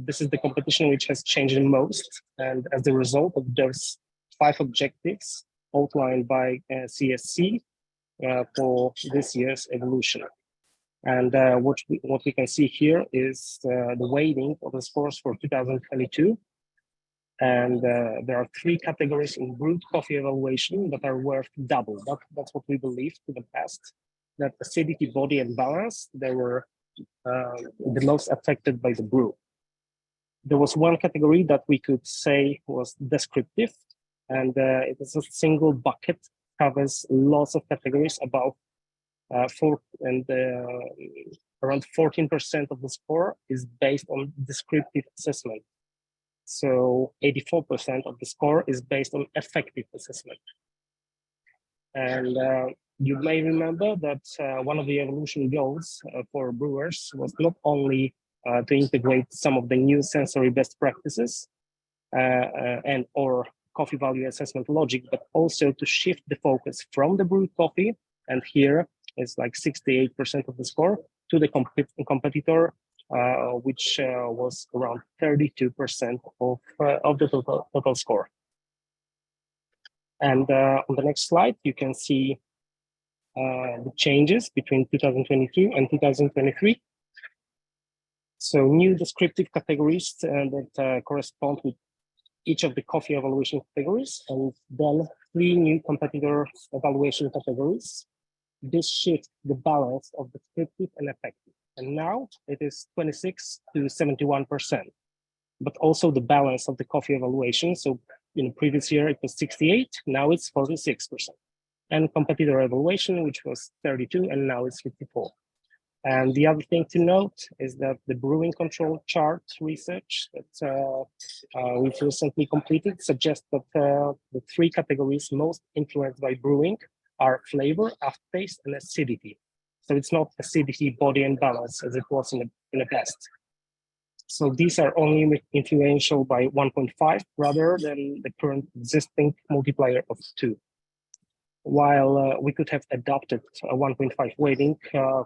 this is the competition which has changed the most. And as a result of those 5 objectives outlined by CSC for this year's evolution. And what we can see here is the weighting of the scores for 2022. And there are 3 categories in brewed coffee evaluation that are worth double. That's what we believed in the past, that acidity, body, and balance, they were the most affected by the brew. There was one category that we could say was descriptive, and it is a single bucket, covers lots of categories, about around 14% of the score is based on descriptive assessment. So 84% of the score is based on effective assessment. And you may remember that one of the evolution goals for brewers was not only to integrate some of the new sensory best practices and or coffee value assessment logic, but also to shift the focus from the brewed coffee, and here it's like 68% of the score, to the competitor, which was around 32% of the total score. And on the next slide, you can see the changes between 2022 and 2023. So new descriptive categories that correspond with each of the coffee evaluation categories, and then 3 new competitor evaluation categories. this shifts the balance of descriptive and effective. And now it is 26 to 71%, but also the balance of the coffee evaluation. So in the previous year, it was 68, now it's 46%. And competitor evaluation, which was 32, and now it's 54. And the other thing to note is that the brewing control chart research that we've recently completed suggests that the three categories most influenced by brewing are flavor, aftertaste, and acidity. So it's not acidity, body, and balance as it was in the past. So these are only influential by 1.5 rather than the current existing multiplier of 2. While we could have adopted a 1.5 weighting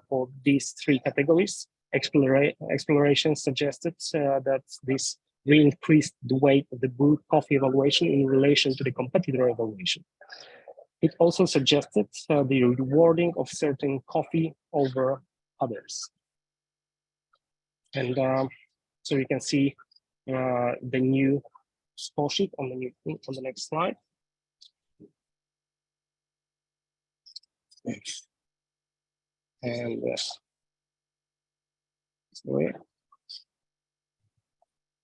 for these three categories, exploration suggested that this will increase the weight of the brewed coffee evaluation in relation to the competitor evaluation. It also suggested the rewarding of certain coffee over others. And so you can see the new score sheet on the next slide. And sorry.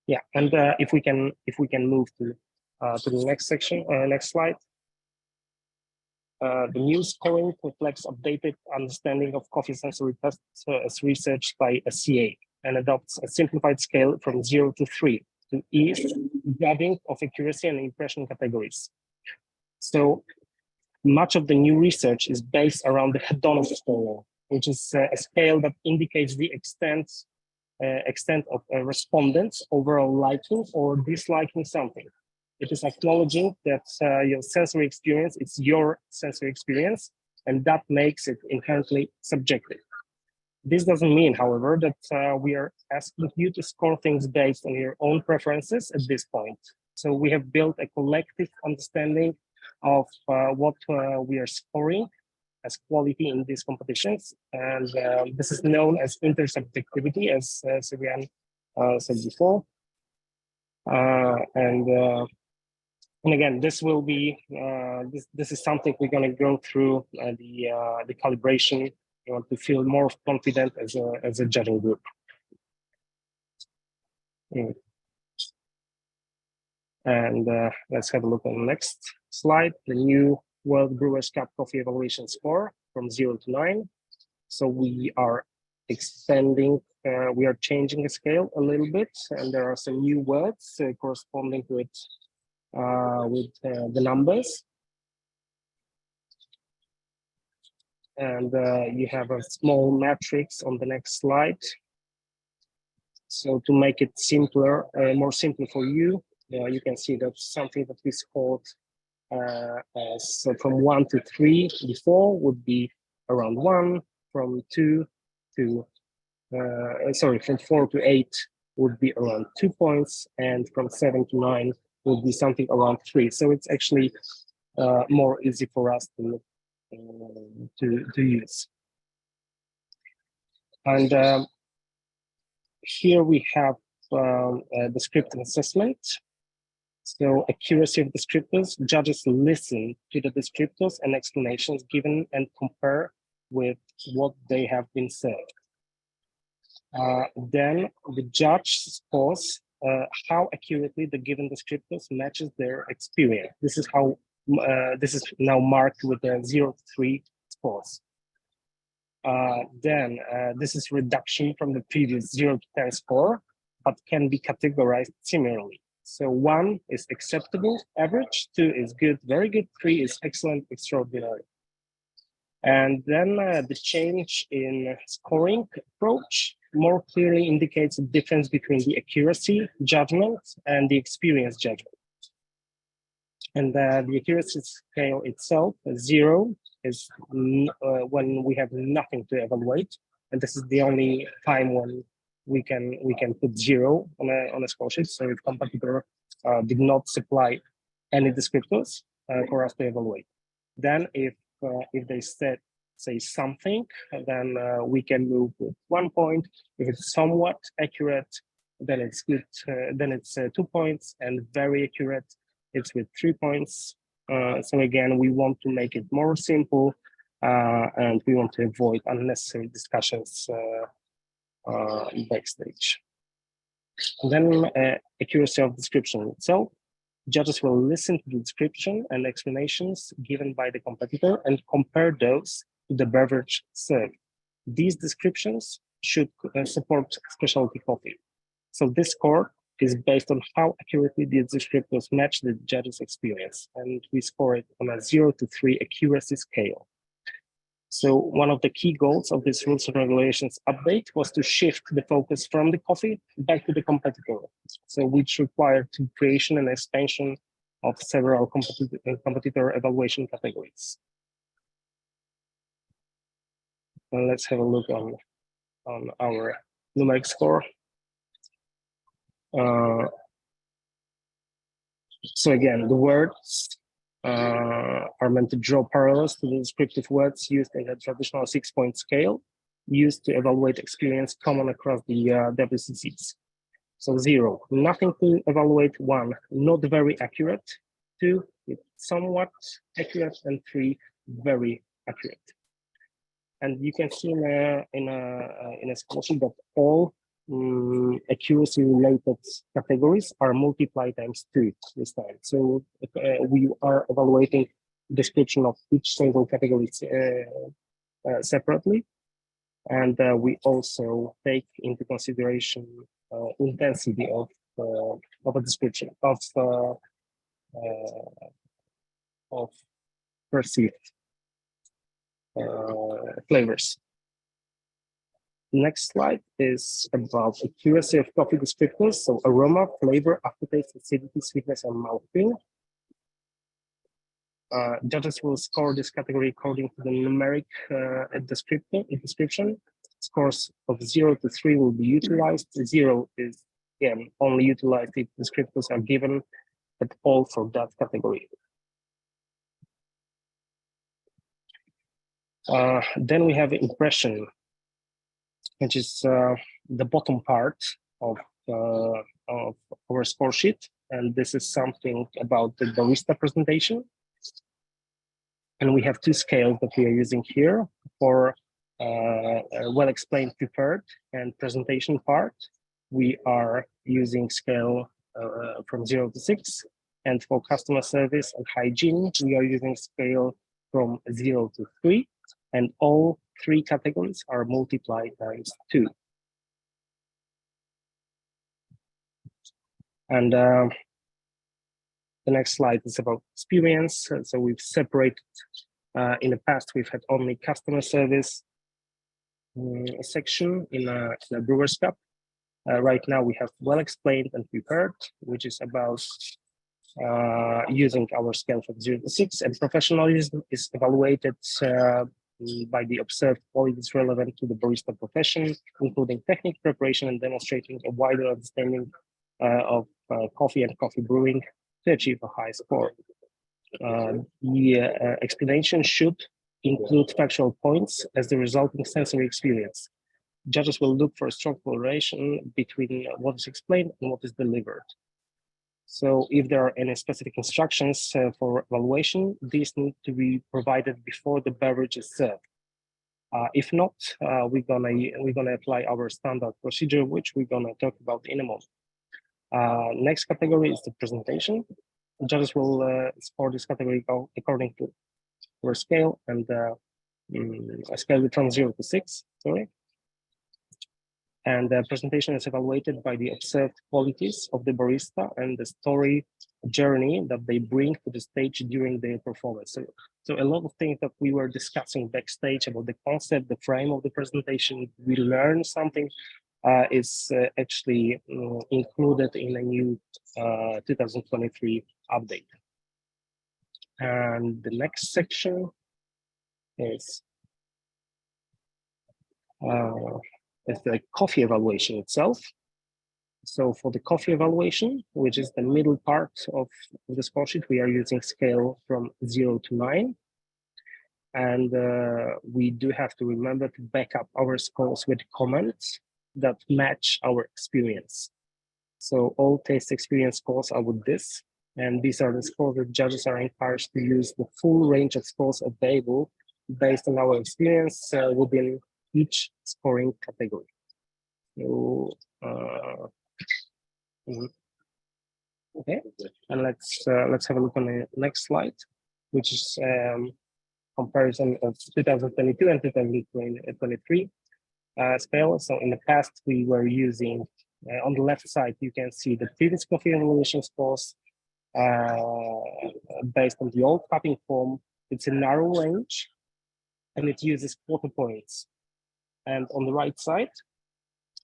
Yeah, and if we can move to the next section, next slide. The new scoring reflects updated understanding of coffee sensory tests as researched by a CA and adopts a simplified scale from 0 to 3 to ease judging of accuracy and impression categories. So much of the new research is based around the hedonic scale, which is a scale that indicates the extent of a respondent's overall liking or disliking something. It is acknowledging that your sensory experience is your sensory experience, and that makes it inherently subjective. This doesn't mean, however, that we are asking you to score things based on your own preferences at this point. So we have built a collective understanding of what we are scoring as quality in these competitions. And this is known as intersubjectivity, as Sylviane said before. And again, this will be, this is something we're going to go through the calibration to feel more confident as a judging group. And let's have a look on the next slide, the new World Brewers Cup Coffee Evaluation Score from 0 to 9. So we are expanding, we are changing the scale a little bit, and there are some new words corresponding with the numbers. And you have a small matrix on the next slide. So to make it simpler, more simple for you, you can see that something that we scored as from 1 to 3 before would be around 1, from 2 to, from 4 to 8 would be around 2 points, and from 7 to 9 would be something around 3. So it's actually more easy for us to use. And here we have a descriptive assessment. So accuracy of descriptors, judges listen to the descriptors and explanations given and compare with what they have been said. Then the judge scores how accurately the given descriptors matches their experience. This is how this is now marked with the 0 to 3 scores. Then this is reduction from the previous 0 to 10 score, but can be categorized similarly. So 1 is acceptable, average, 2 is good, very good, 3 is excellent, extraordinary. And then the change in scoring approach more clearly indicates the difference between the accuracy judgment and the experience judgment. And the accuracy scale itself, 0, is when we have nothing to evaluate, and this is the only time when we can put 0 on a score sheet. So if competitor did not supply any descriptors for us to evaluate, then if they say something, then we can move with 1 point. If it's somewhat accurate, then it's good. Then it's 2 points, and very accurate, it's with 3 points. So again, we want to make it more simple and we want to avoid unnecessary discussions backstage. And then accuracy of description itself. Judges will listen to the description and explanations given by the competitor and compare those to the beverage served. These descriptions should support specialty coffee. So this score is based on how accurately the descriptors match the judge's experience, and we score it on a 0 to 3 accuracy scale. So one of the key goals of this rules and regulations update was to shift the focus from the coffee back to the competitor, so which required the creation and expansion of several competitor evaluation categories. And let's have a look on our numeric score. So again, the words are meant to draw parallels to the descriptive words used in a traditional 6-point scale used to evaluate experience common across the WCCs. So 0, nothing to evaluate. 1, not very accurate. 2, it's somewhat accurate. And 3, very accurate. And you can see in a scholarship that all accuracy related categories are multiplied times 2 this time. So we are evaluating description of each single category separately. And we also take into consideration intensity of a description of perceived flavors. Next slide is about accuracy of coffee descriptors. So aroma, flavor, aftertaste, acidity, sweetness, and mouthfeel. Judges will score this category according to the numeric description. Scores of 0 to 3 will be utilized. 0 is, again, only utilized if descriptors are given at all for that category. Then we have impression, which is the bottom part of our score sheet. And this is something about the barista presentation. And we have 2 scales that we are using here for well-explained prepared and presentation part. We are using scale from 0 to 6. And for customer service and hygiene, we are using scale from 0 to 3. And all 3 categories are multiplied times 2. And the next slide is about experience. So we've separated, in the past, we've had only customer service section in a Brewers Cup. Right now we have well explained and prepared, which is about using our scale from 0 to 6, and professionalism is evaluated by the observed qualities relevant to the barista profession, including technique, preparation, and demonstrating a wider understanding of coffee and coffee brewing to achieve a high score. The explanation should include factual points as the resulting sensory experience. Judges will look for a strong correlation between what is explained and what is delivered. So if there are any specific instructions for evaluation, these need to be provided before the beverage is served. If not, we're gonna apply our standard procedure, which we're gonna talk about in a moment. Next category is the presentation. Judges will score this category according to our scale, and a scale from 0 to 6. Sorry. And the presentation is evaluated by the observed qualities of the barista and the story journey that they bring to the stage during their performance. So a lot of things that we were discussing backstage about the concept, the frame of the presentation, we learned something is actually included in a new 2023 update. And the next section is the coffee evaluation itself. So for the coffee evaluation, which is the middle part of the score sheet, we are using scale from 0 to 9. And we do have to remember to back up our scores with comments that match our experience. So all taste experience scores are with this. And these are the scores that judges are encouraged to use the full range of scores available based on our experience within each scoring category. So, okay, and let's have a look on the next slide, which is comparison of 2022 and 2023 scale. So in the past, we were using on the left side, you can see the previous coffee evaluation scores based on the old cupping form. It's a narrow range, and it uses quarter points. And on the right side,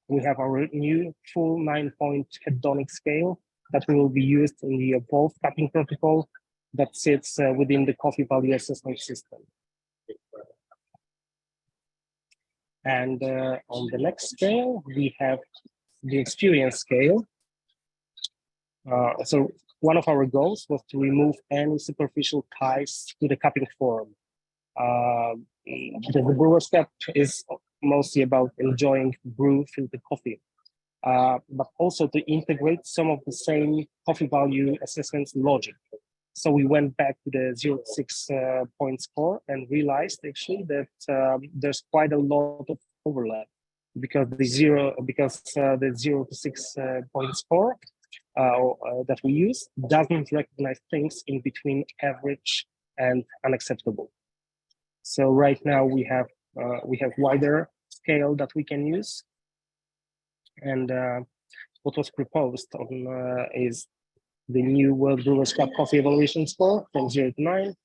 we have our new full 9-point hedonic scale that will be used in the evolved cupping protocol that sits within the coffee value assessment system. And on the next scale, we have the experience scale. So one of our goals was to remove any superficial ties to the cupping form. The Brewers Cup is mostly about enjoying brew-filtered coffee, but also to integrate some of the same coffee value assessments logic. So we went back to the 0 to 6 point score and realized actually that there's quite a lot of overlap because the 0 to 6 point score that we use doesn't recognize things in between average and unacceptable. So right now we have wider scale that we can use, and what was proposed on is the new World Brewers Cup Coffee Evaluation Score from 0 to 9.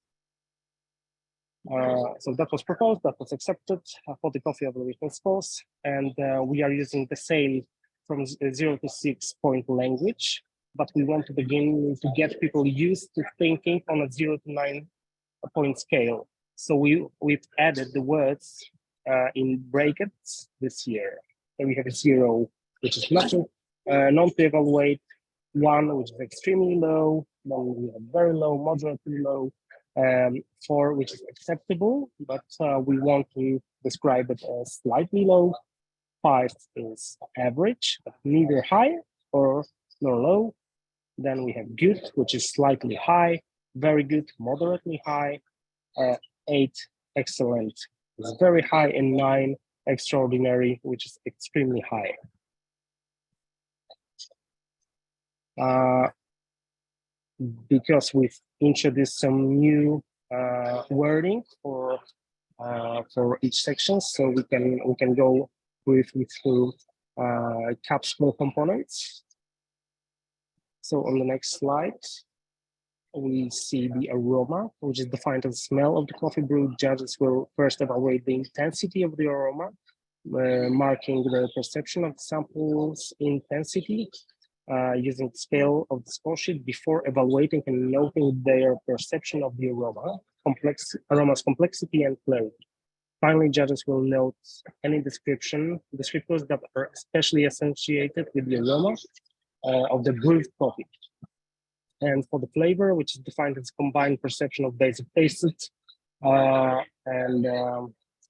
So that was proposed, that was accepted for the coffee evaluation scores, and we are using the same from 0 to 6 point language, but we want to begin to get people used to thinking on a 0 to 9 point scale. So we've added the words in brackets this year. So we have a 0, which is nothing, none to evaluate, 1, which is extremely low, then we have very low, moderately low, 4, which is acceptable, but we want to describe it as slightly low, 5 is average, but neither high nor low. Then we have good, which is slightly high, very good, moderately high, 8, excellent, is very high, and 9, extraordinary, which is extremely high. Because we've introduced some new wording for each section, so we can go briefly through capsule components. So on the next slide, we see the aroma, which is defined as smell of the coffee brew. Judges will first evaluate the intensity of the aroma, marking the perception of the sample's intensity using the scale of the score sheet before evaluating and noting their perception of the aroma's complexity and clarity. Finally, judges will note any descriptors that are especially associated with the aroma of the brewed coffee. And for the flavor, which is defined as combined perception of basic tastes and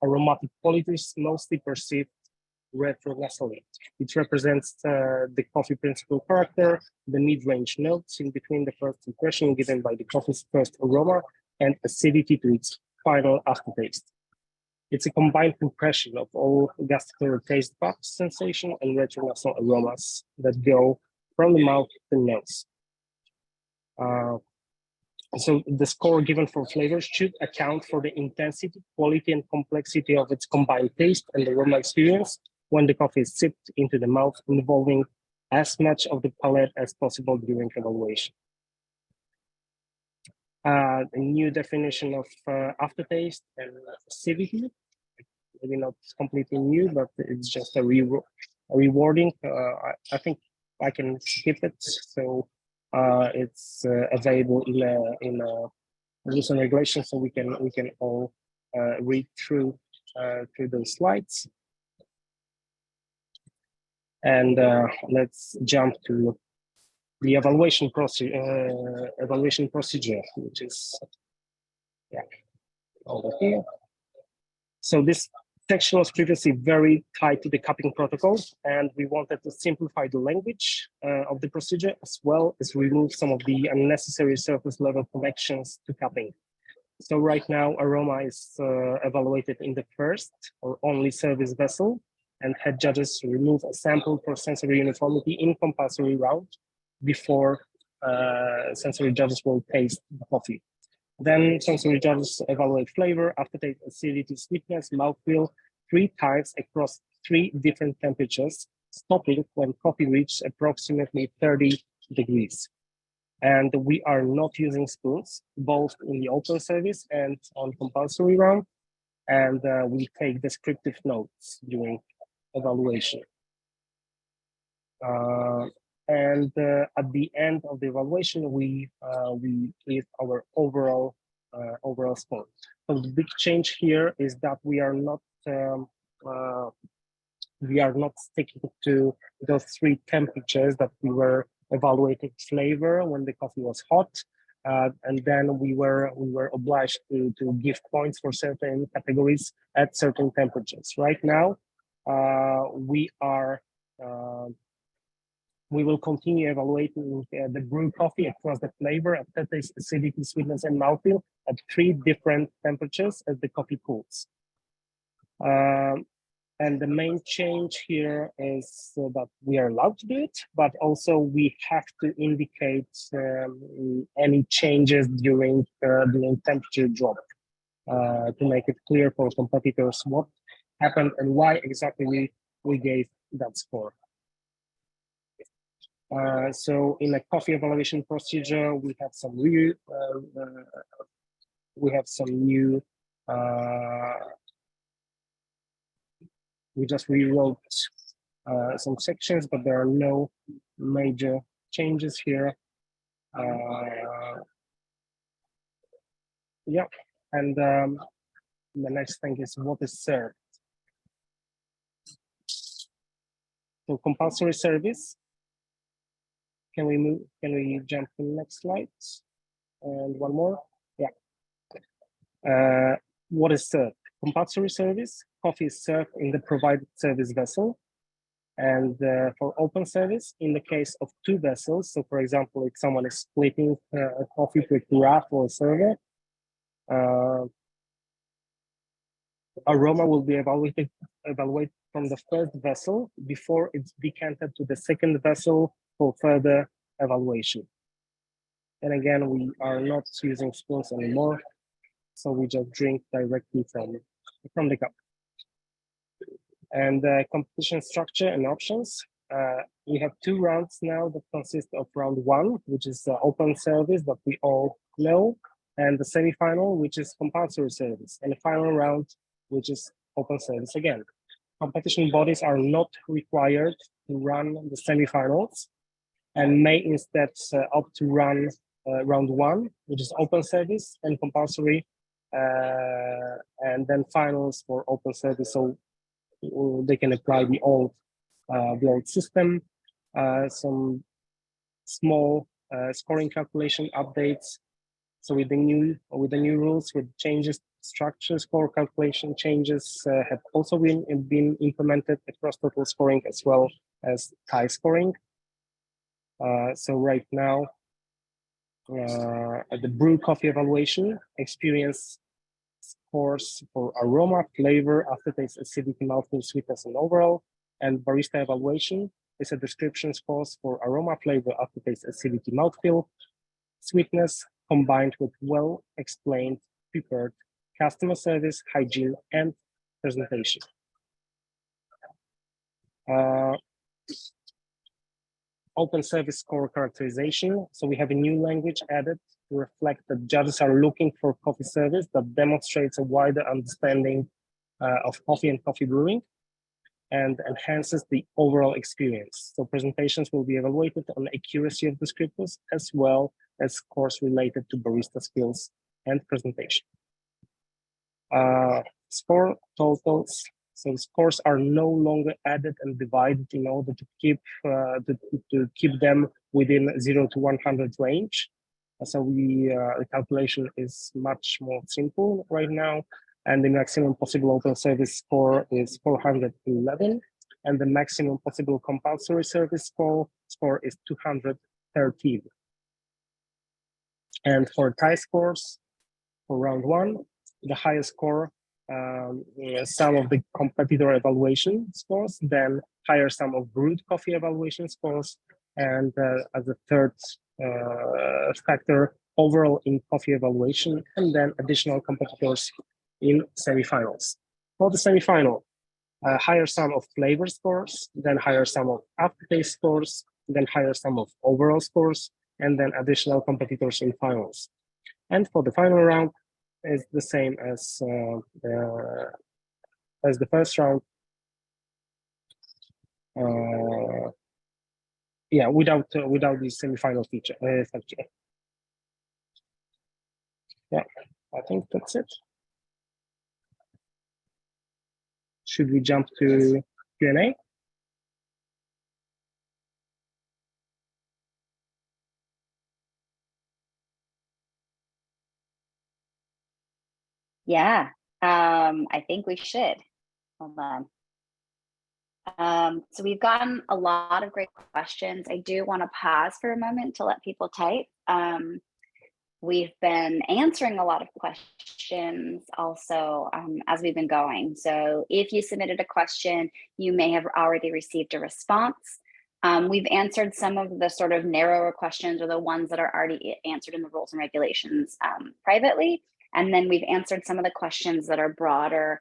aromatic qualities, mostly perceived retronasally. It represents the coffee principal character, the mid-range notes in between the first impression given by the coffee's first aroma and acidity to its final aftertaste. It's a combined impression of all gustatory taste buds, sensation, and retronasal aromas that go from the mouth to the nose. So the score given for flavors should account for the intensity, quality, and complexity of its combined taste and aroma experience when the coffee is sipped into the mouth, involving as much of the palate as possible during evaluation. A new definition of aftertaste and acidity, maybe not completely new, but it's just a rewarding. I think I can skip it. So it's available in rules and regulations, so we can all read through those slides. And let's jump to the evaluation procedure, which is over here. So this section was previously very tied to the cupping protocol, and we wanted to simplify the language of the procedure, as well as remove some of the unnecessary surface level connections to cupping. So right now, aroma is evaluated in the first or only service vessel, and head judges remove a sample for sensory uniformity in compulsory round before sensory judges will taste the coffee. Then sensory judges evaluate flavor, aftertaste, acidity, sweetness, mouthfeel 3 times across 3 different temperatures, stopping when coffee reaches approximately 30 degrees. And we are not using spoons, both in the open service and on compulsory round. And we take descriptive notes during evaluation. And at the end of the evaluation, we give our overall score. So the big change here is that we are not sticking to those 3 temperatures that we were evaluating flavor when the coffee was hot, and then we were obliged to give points for certain categories at certain temperatures. Right now, we will continue evaluating the brew coffee across the flavor, aftertaste, acidity, sweetness, and mouthfeel at 3 different temperatures as the coffee cools. And the main change here is that we are allowed to do it, but also we have to indicate any changes during temperature drop to make it clear for competitors what happened and why exactly we gave that score. So in a coffee evaluation procedure, we have some new we just rewrote some sections, but there are no major changes here. Yeah, and the next thing is what is served. So compulsory service. Can we jump to the next slide? And one more. Yeah. What is served? Compulsory service, coffee is served in the provided service vessel. And for open service, in the case of 2 vessels, so for example, if someone is splitting a coffee to a carafe or a server, aroma will be evaluated from the first vessel before it's decanted to the second vessel for further evaluation. And again, we are not using spoons anymore, so we just drink directly from the cup. And competition structure and options. We have 2 rounds now that consist of round 1, which is the open service that we all know, and the semi-final, which is compulsory service, and the final round, which is open service again. Competition bodies are not required to run the semi-finals and may instead opt to run round 1, which is open service and compulsory, and then finals for open service. So they can apply the old system, some small scoring calculation updates. So with the new rules, with changes, structure score calculation changes have also been implemented across total scoring as well as tie scoring. So right now, at the brew coffee evaluation, experience scores for aroma, flavor, aftertaste, acidity, mouthfeel, sweetness, and overall. And barista evaluation is a description scores for aroma, flavor, aftertaste, acidity, mouthfeel, sweetness, combined with well-explained, prepared customer service, hygiene, and presentation. Open service score characterization. So we have a new language added to reflect that judges are looking for coffee service that demonstrates a wider understanding of coffee and coffee brewing and enhances the overall experience. So presentations will be evaluated on accuracy of descriptors as well as scores related to barista skills and presentation. Score totals. So scores are no longer added and divided in order to keep them within 0 to 100 range. So the calculation is much more simple right now, and the maximum possible open service score is 411, and the maximum possible compulsory service score is 213. And for tie scores, for round one. The highest score, some of the competitor evaluation scores, then higher sum of brewed coffee evaluation scores, and as a third factor, overall in coffee evaluation, and then additional competitors in semifinals. For the semifinal, higher sum of flavor scores, then higher sum of aftertaste scores, then higher sum of overall scores, and then additional competitors in finals. And for the final round, is the same as the first round. Yeah, without the semifinal feature. Yeah, I think that's it. Should we jump to Q&A? Yeah, I think we should. Hold on. So we've gotten a lot of great questions. I do want to pause for a moment to let people type. We've been answering a lot of questions also as we've been going. So if you submitted a question, you may have already received a response. We've answered some of the sort of narrower questions or the ones that are already answered in the rules and regulations privately. And then we've answered some of the questions that are broader,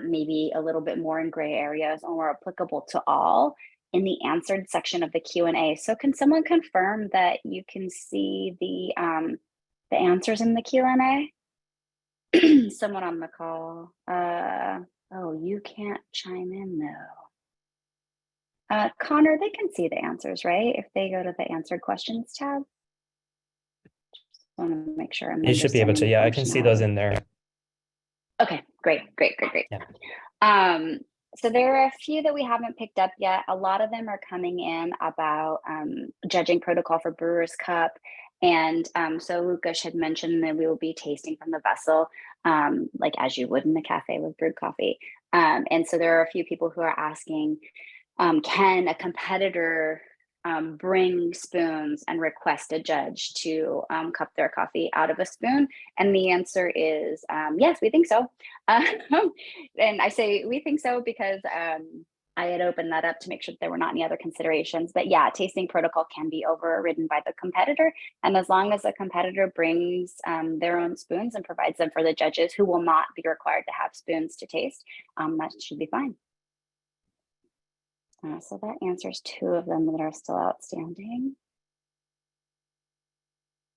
maybe a little bit more in gray areas or more applicable to all in the answered section of the Q&A. So can someone confirm that you can see the answers in the Q&A? Someone on the call. Oh, you can't chime in though. Connor, they can see the answers, right? If they go to the answered questions tab. Just want to make sure I'm You should be able to, yeah, I can see those in there. Okay, great. Yeah. So there are a few that we haven't picked up yet. A lot of them are coming in about judging protocol for Brewers Cup. And so Lukasz had mentioned that we will be tasting from the vessel, like as you would in a cafe with brewed coffee. And so there are a few people who are asking, can a competitor bring spoons and request a judge to cup their coffee out of a spoon? And the answer is yes, we think so. And I say we think so because I had opened that up to make sure that there were not any other considerations. But yeah, tasting protocol can be overridden by the competitor. And as long as the competitor brings their own spoons and provides them for the judges who will not be required to have spoons to taste, that should be fine. So that answers two of them that are still outstanding.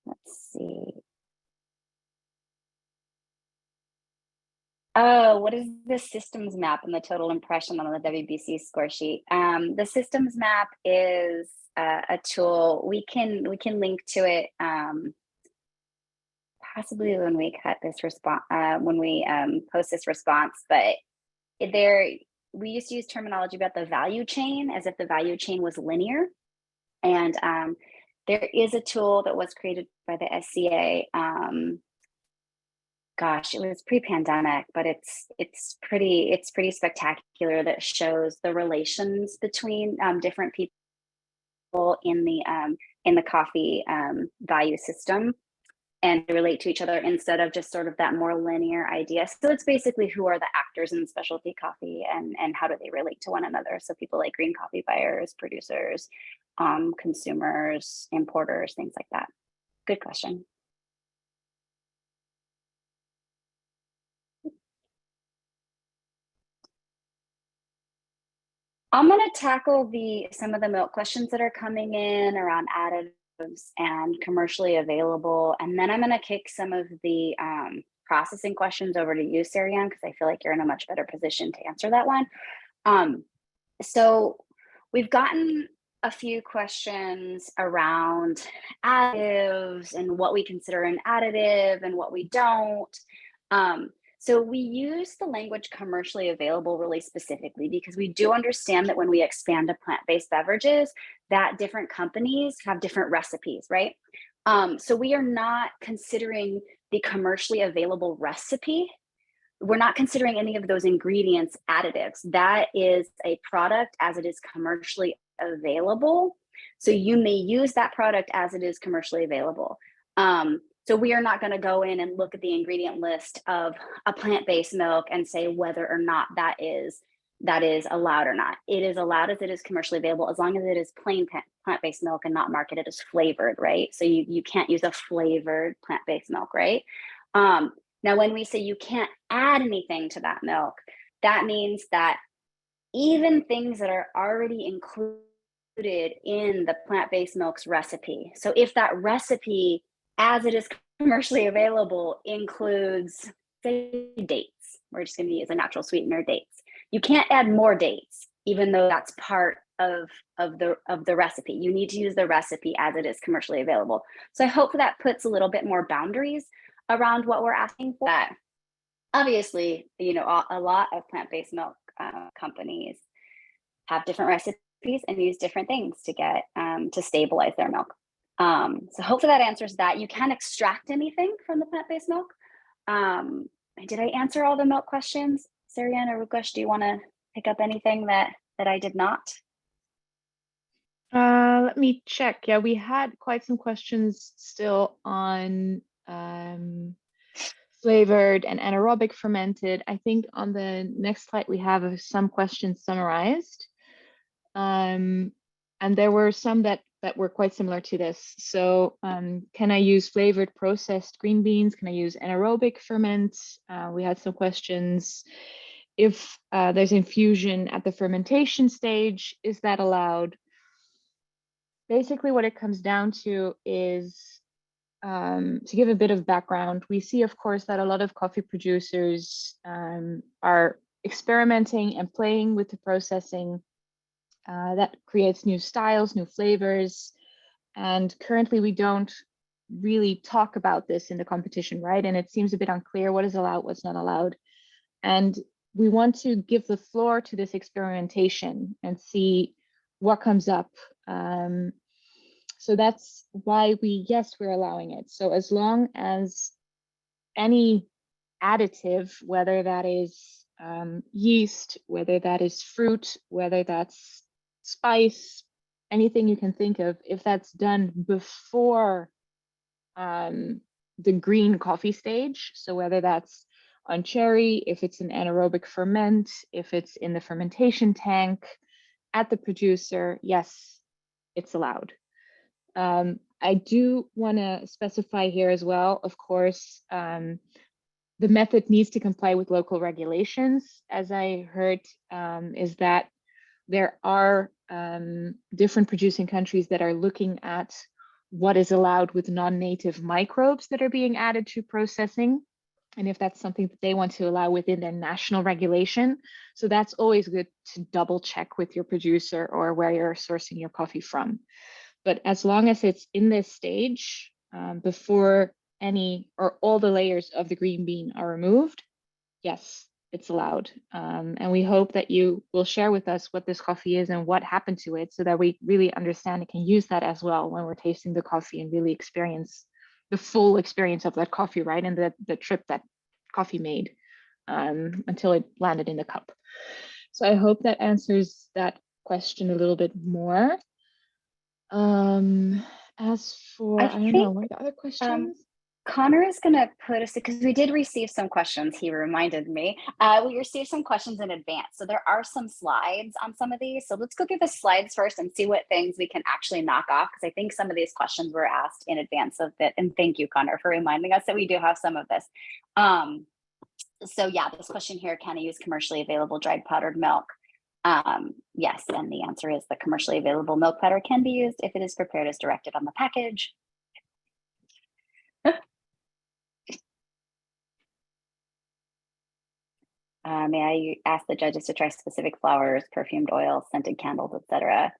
Let's see. Oh, what is the systems map and the total impression on the WBC score sheet? The systems map is a tool. We can link to it possibly when we cut this response, when we post this response. But we used to use terminology about the value chain as if the value chain was linear. And there is a tool that was created by the SCA. Gosh, it was pre-pandemic, but it's pretty spectacular, that shows the relations between different people in the coffee value system, and they relate to each other instead of just sort of that more linear idea. So it's basically who are the actors in specialty coffee and how do they relate to one another? So people like green coffee buyers, producers, consumers, importers, things like that. Good question. I'm going to tackle some of the milk questions that are coming in around additives and commercially available, and then I'm going to kick some of the processing questions over to you, Sarian, because I feel like you're in a much better position to answer that one. So we've gotten a few questions around additives and what we consider an additive and what we don't. So we use the language commercially available really specifically because we do understand that when we expand to plant-based beverages, that different companies have different recipes, right? So we are not considering the commercially available recipe. We're not considering any of those ingredients additives. That is a product as it is commercially available. So you may use that product as it is commercially available. So we are not going to go in and look at the ingredient list of a plant-based milk and say whether or not that is allowed or not. It is allowed as it is commercially available, as long as it is plain plant-based milk and not marketed as flavored, right? So you can't use a flavored plant-based milk, right? Now, when we say you can't add anything to that milk, that means that even things that are already included in the plant-based milk's recipe. So if that recipe, as it is commercially available, includes, say, dates, we're just going to use a natural sweetener, dates. You can't add more dates, even though that's part of the recipe. You need to use the recipe as it is commercially available. So I hope that puts a little bit more boundaries around what we're asking for. That obviously, you know, a lot of plant-based milk companies have different recipes and use different things to get to stabilize their milk. So hopefully that answers that. You can't extract anything from the plant-based milk. Did I answer all the milk questions? Sarian or Rukesh, do you want to pick up anything that I did not? Let me check. Yeah, we had quite some questions still on flavored and anaerobic fermented. I think on the next slide we have some questions summarized. And there were some that were quite similar to this. So can I use flavored processed green beans? Can I use anaerobic ferment? We had some questions. If there's infusion at the fermentation stage, is that allowed? Basically what it comes down to is, to give a bit of background, we see, of course, that a lot of coffee producers are experimenting and playing with the processing. That creates new styles, new flavors. And currently we don't really talk about this in the competition, right? And it seems a bit unclear what is allowed, what's not allowed. And we want to give the floor to this experimentation and see what comes up. So that's why we're allowing it. So as long as any additive, whether that is yeast, whether that is fruit, whether that's spice, anything you can think of, if that's done before the green coffee stage, so whether that's on cherry, if it's an anaerobic ferment, if it's in the fermentation tank at the producer, yes, it's allowed. I do want to specify here as well, of course, the method needs to comply with local regulations. As I heard, is that there are different producing countries that are looking at what is allowed with non-native microbes that are being added to processing, and if that's something that they want to allow within their national regulation. So that's always good to double check with your producer or where you're sourcing your coffee from. But as long as it's in this stage, before any or all the layers of the green bean are removed, yes, it's allowed. And we hope that you will share with us what this coffee is and what happened to it, so that we really understand and can use that as well when we're tasting the coffee and really experience the full experience of that coffee, right? And the trip that coffee made until it landed in the cup. So I hope that answers that question a little bit more. As for, I don't know, what are the other questions? Connor is going to put us, because we did receive some questions, he reminded me. We received some questions in advance. So there are some slides on some of these. So let's go through the slides first and see what things we can actually knock off, because I think some of these questions were asked in advance of it. And thank you, Connor, for reminding us that we do have some of this. So yeah, this question here, can I use commercially available dried powdered milk? Yes, and the answer is the commercially available milk powder can be used if it is prepared as directed on the package. May I ask the judges to try specific flowers, perfumed oils, scented candles, etc.?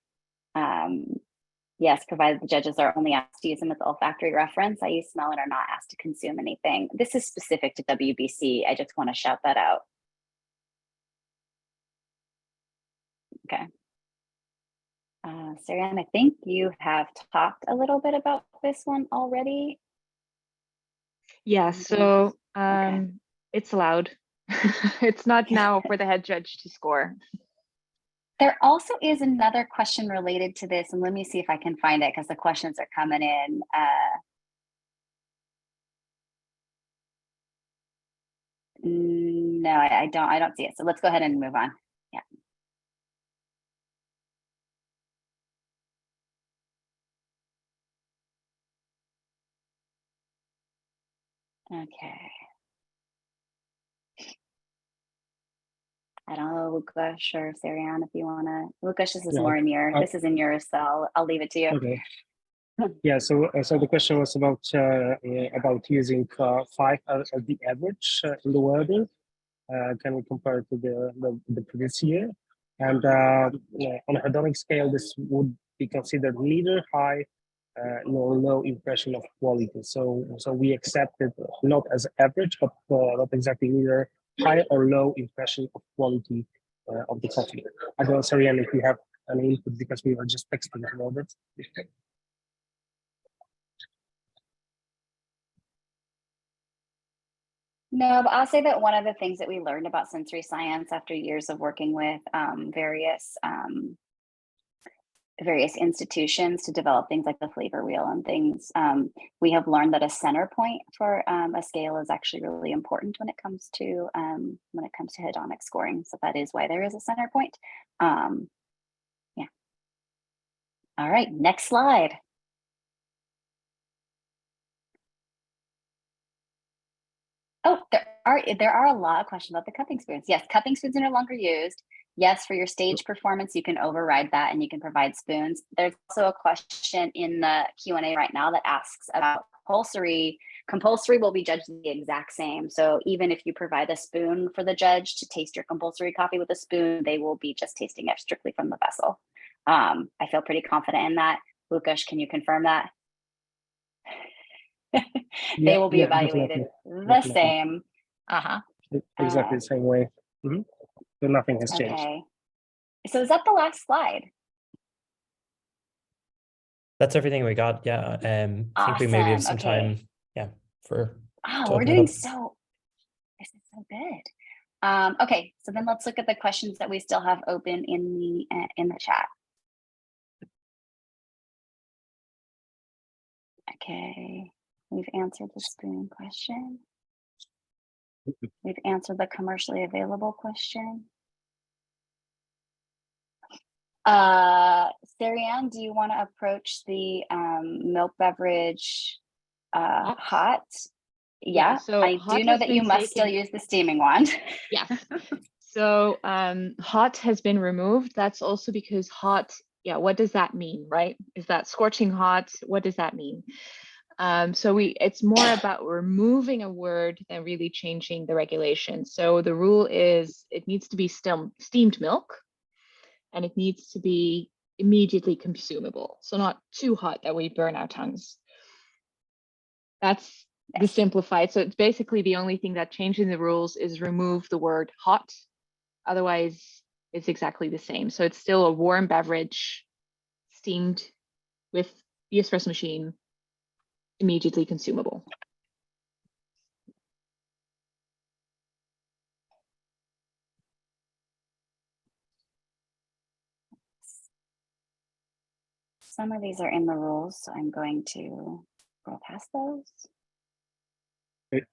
Yes, provided the judges are only asked to use them with olfactory reference, i.e. smell, and are not asked to consume anything. This is specific to WBC. I just want to shout that out. Okay. Sarian, I think you have talked a little bit about this one already. Yeah, so Okay. It's allowed. It's not now for the head judge to score. There also is another question related to this, and let me see if I can find it, because the questions are coming in. No, I don't see it. So let's go ahead and move on. Yeah. Okay. I don't know, Lukash or Sarian, if you wanna. Lukash, this is more in your. This is in yours, so I'll leave it to you. Okay. Yeah. So the question was about using 5 as the average in the wording. Can we compare it to the previous year? And on a hedonic scale, this would be considered neither high nor low impression of quality. So we accept it not as average, but not exactly neither high or low impression of quality of the coffee. I don't know, Sarian, if you have any input, because we were just texting about it. No, but I'll say that one of the things that we learned about sensory science after years of working with various institutions to develop things like the flavor wheel and things, we have learned that a center point for a scale is actually really important when it comes to hedonic scoring. So that is why there is a center point. Yeah. All right, next slide. Oh, there are a lot of questions about the cupping spoons. Yes, cupping spoons are no longer used. Yes, for your stage performance, you can override that and you can provide spoons. There's also a question in the Q&A right now that asks about compulsory. Compulsory will be judged the exact same. So even if you provide a spoon for the judge to taste your compulsory coffee with a spoon, they will be just tasting it strictly from the vessel. I feel pretty confident in that. Lukash, can you confirm that? They will be evaluated the same. Exactly the same way. So nothing has changed. Okay. So is that the last slide? That's everything we got. Yeah. I think we maybe have some time. Yeah. For. Oh, we're doing so. This is so good. Okay, so then let's look at the questions that we still have open in the chat. Okay. We've answered the spoon question. We've answered the commercially available question. Sarian, do you want to approach the milk beverage hot? Yeah, so I do know that you must still use the steaming wand. Yes. So hot has been removed. That's also because hot, yeah, what does that mean, right? Is that scorching hot? What does that mean? So it's more about removing a word than really changing the regulation. So the rule is it needs to be steamed milk, and it needs to be immediately consumable. So not too hot that we burn our tongues. That's the simplified. So it's basically the only thing that changes in the rules is remove the word hot. Otherwise, it's exactly the same. So it's still a warm beverage, steamed with the espresso machine, immediately consumable. Some of these are in the rules, so I'm going to go past those.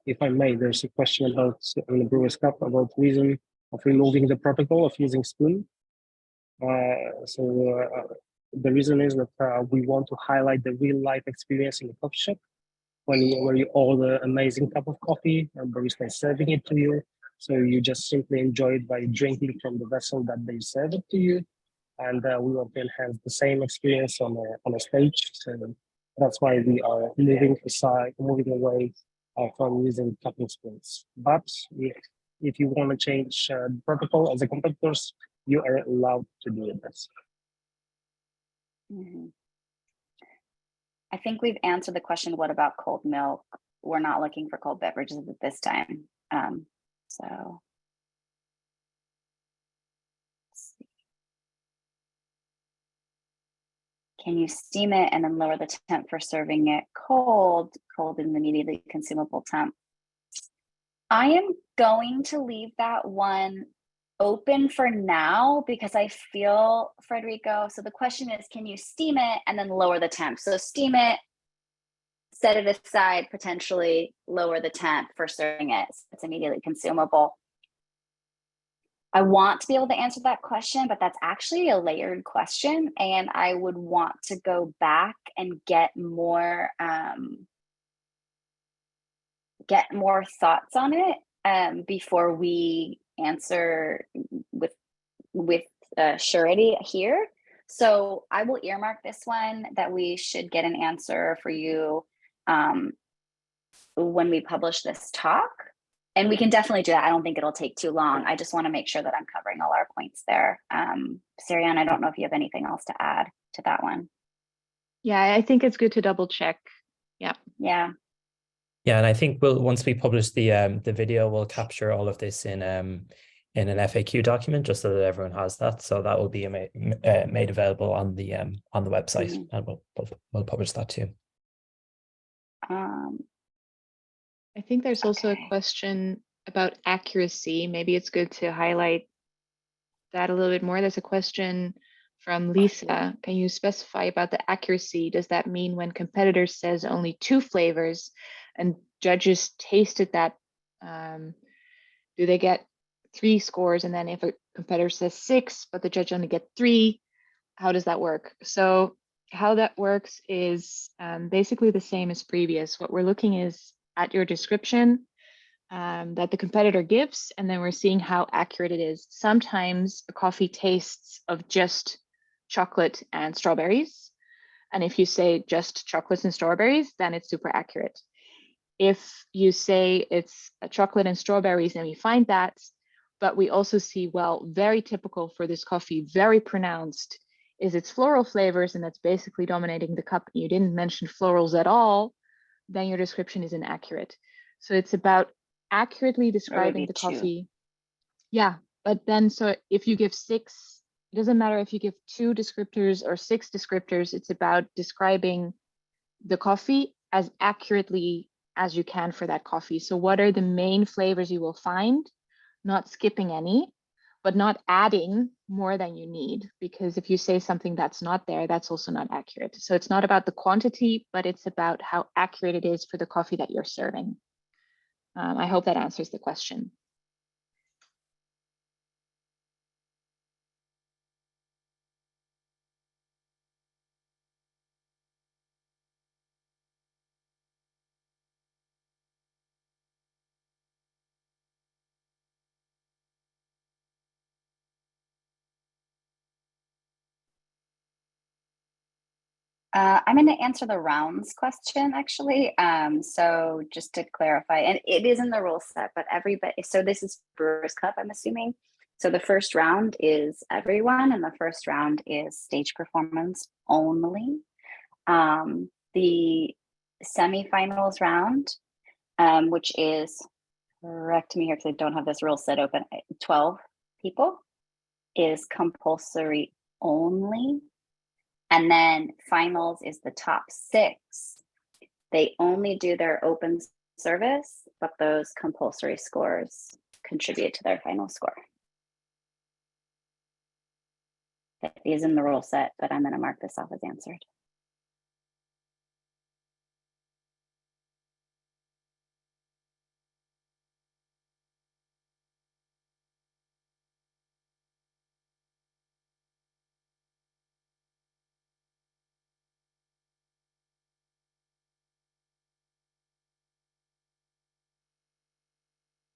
If I may, there's a question about in the Brewers Cup about reason of removing the protocol of using spoon. The reason is that we want to highlight the real life experience in the coffee shop where you order an amazing cup of coffee and barista is serving it to you. So you just simply enjoy it by drinking from the vessel that they serve it to you. And we want to enhance the same experience on a stage. So that's why we are moving away from using cupping spoons. But if you want to change the protocol as a competitors, you are allowed to do it. I think we've answered the question, what about cold milk? We're not looking for cold beverages at this time. So let's see. Can you steam it and then lower the temp for serving it cold in the immediately consumable temp? I am going to leave that one open for now because I feel, Frederico, so the question is, can you steam it and then lower the temp? So steam it, set it aside, potentially lower the temp for serving it. So it's immediately consumable. I want to be able to answer that question, but that's actually a layered question. And I would want to go back and get more thoughts on it before we answer with surety here. So I will earmark this one that we should get an answer for you when we publish this talk. And we can definitely do that. I don't think it'll take too long. I just want to make sure that I'm covering all our points there. Sarianne, I don't know if you have anything else to add to that one. Yeah, I think it's good to double check. Yeah. Yeah. Yeah, and I think once we publish the video, we'll capture all of this in an FAQ document just so that everyone has that. So that will be made available on the website, and we'll publish that too. I think there's also a question about accuracy. Maybe it's good to highlight that a little bit more. There's a question from Lisa. Can you specify about the accuracy? Does that mean when competitor says only 2 flavors and judges tasted that, do they get 3 scores? And then if a competitor says 6, but the judge only get 3, how does that work? So how that works is basically the same as previous. What we're looking is at your description that the competitor gives, and then we're seeing how accurate it is. Sometimes a coffee tastes of just chocolate and strawberries. And if you say just chocolates and strawberries, then it's super accurate. If you say it's a chocolate and strawberries, then we find that, but we also see, well, very typical for this coffee, very pronounced, is its floral flavors, and that's basically dominating the cup. You didn't mention florals at all, then your description is inaccurate. So it's about accurately describing the coffee. Yeah, but then so if you give 6, it doesn't matter if you give 2 descriptors or 6 descriptors, it's about describing the coffee as accurately as you can for that coffee. So what are the main flavors you will find? Not skipping any, but not adding more than you need, because if you say something that's not there, that's also not accurate. So it's not about the quantity, but it's about how accurate it is for the coffee that you're serving. I hope that answers the question. I'm going to answer the rounds question, actually. So just to clarify, and it is in the rule set, but everybody, so this is Brewers Cup, I'm assuming. So the first round is everyone, and the first round is stage performance only. The semifinals round, which is, correct me here because I don't have this rule set open, 12 people, is compulsory only. And then finals is the top 6. They only do their open service, but those compulsory scores contribute to their final score. That is in the rule set, but I'm going to mark this off as answered.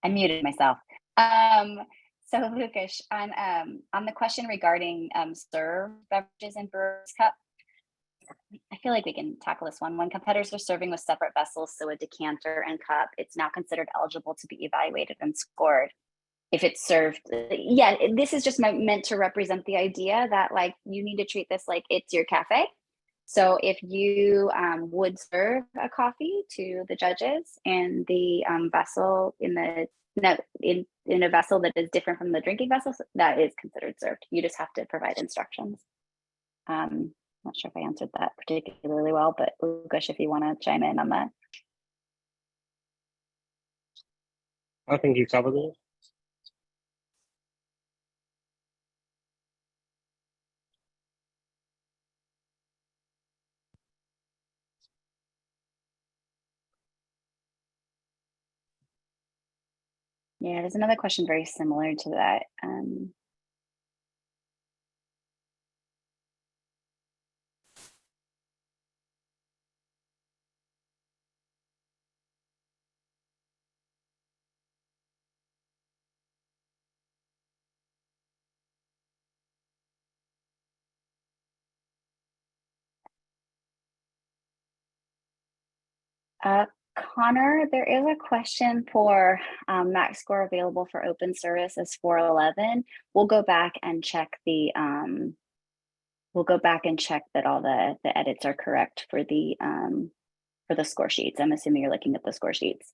I muted myself. So Lukasz, on the question regarding serve beverages in Brewers Cup, I feel like we can tackle this one. When competitors are serving with separate vessels, so a decanter and cup, it's now considered eligible to be evaluated and scored. If it's served, yeah, this is just meant to represent the idea that like you need to treat this like it's your cafe. So if you would serve a coffee to the judges in the vessel in a vessel that is different from the drinking vessel, that is considered served. You just have to provide instructions. Not sure if I answered that particularly well, but Lukasz, if you want to chime in on that. I think you covered it. Yeah, there's another question very similar to that. Connor, there is a question for max score available for open service is 411. We'll go back and check the that all the edits are correct for the score sheets. I'm assuming you're looking at the score sheets.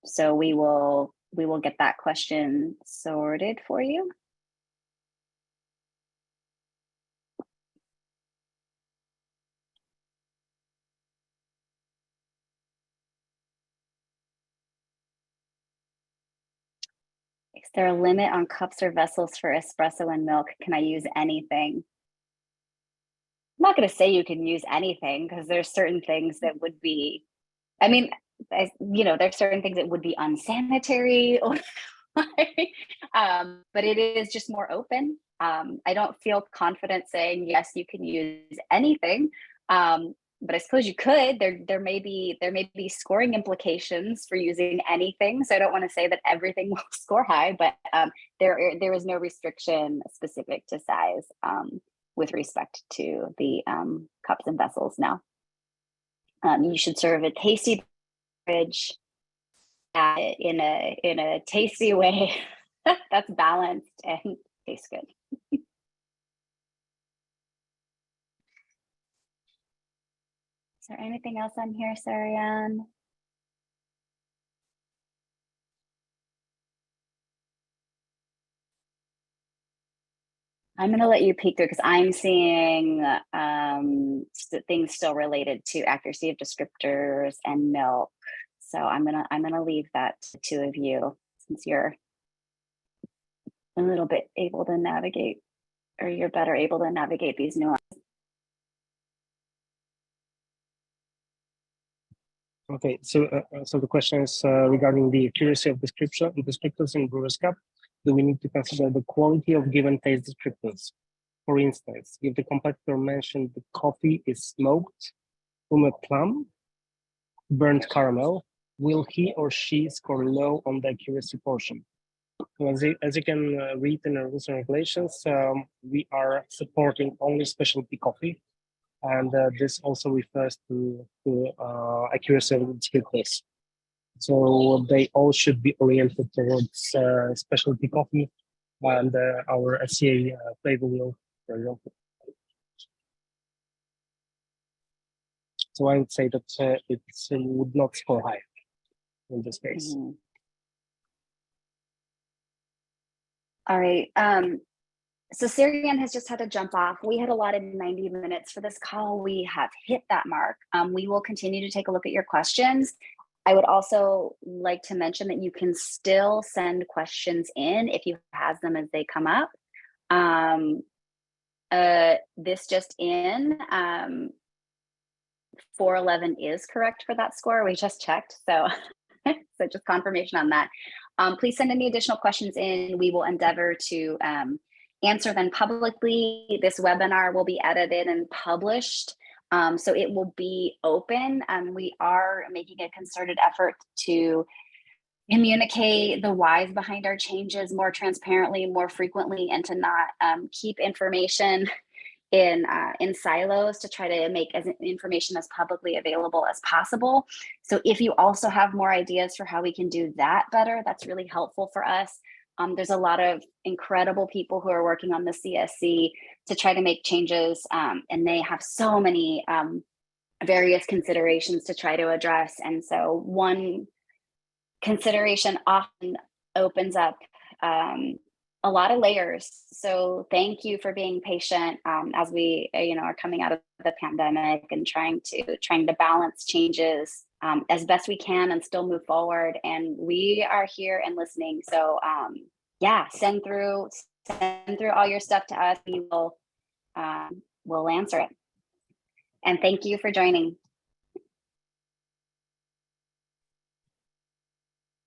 So we will get that question sorted for you. Is there a limit on cups or vessels for espresso and milk? Can I use anything? I'm not going to say you can use anything because there's certain things that would be, I mean, there's certain things that would be unsanitary, or, but it is just more open. I don't feel confident saying, yes, you can use anything. But I suppose you could. There may be scoring implications for using anything. So I don't want to say that everything will score high, but there is no restriction specific to size with respect to the cups and vessels now. You should serve a tasty beverage in a tasty way that's balanced and tastes good. Is there anything else on here, Sarian? I'm going to let you peek through because I'm seeing things still related to accuracy of descriptors and milk. So I'm gonna leave that to the two of you since you're a little bit able to navigate, or you're better able to navigate these nuances. Okay, so the question is regarding the accuracy of descriptors in Brewers Cup. Do we need to consider the quality of given taste descriptors? For instance, if the competitor mentioned the coffee is smoked from a plum, burnt caramel, will he or she score low on the accuracy portion? As you can read in the rules and regulations, we are supporting only specialty coffee. And this also refers to accuracy of the descriptors. So they all should be oriented towards specialty coffee and our SCA flavor wheel, for example. So I would say that it would not score high in this case. Mm-hmm. All right. So Sarian has just had to jump off. We had allotted 90 minutes for this call. We have hit that mark. We will continue to take a look at your questions. I would also like to mention that you can still send questions in if you have them as they come up. This just in, 411 is correct for that score. We just checked, so so just confirmation on that. Please send any additional questions in. We will endeavor to answer them publicly. This webinar will be edited and published, so it will be open. We are making a concerted effort to communicate the whys behind our changes more transparently, more frequently, and to not keep information in silos, to try to make information as publicly available as possible. So if you also have more ideas for how we can do that better, that's really helpful for us. There's a lot of incredible people who are working on the CSC to try to make changes, and they have so many various considerations to try to address. And so one consideration often opens up a lot of layers. So thank you for being patient as we are coming out of the pandemic and trying to balance changes as best we can and still move forward. And we are here and listening. So yeah, send through all your stuff to us. We will we'll answer it. And thank you for joining.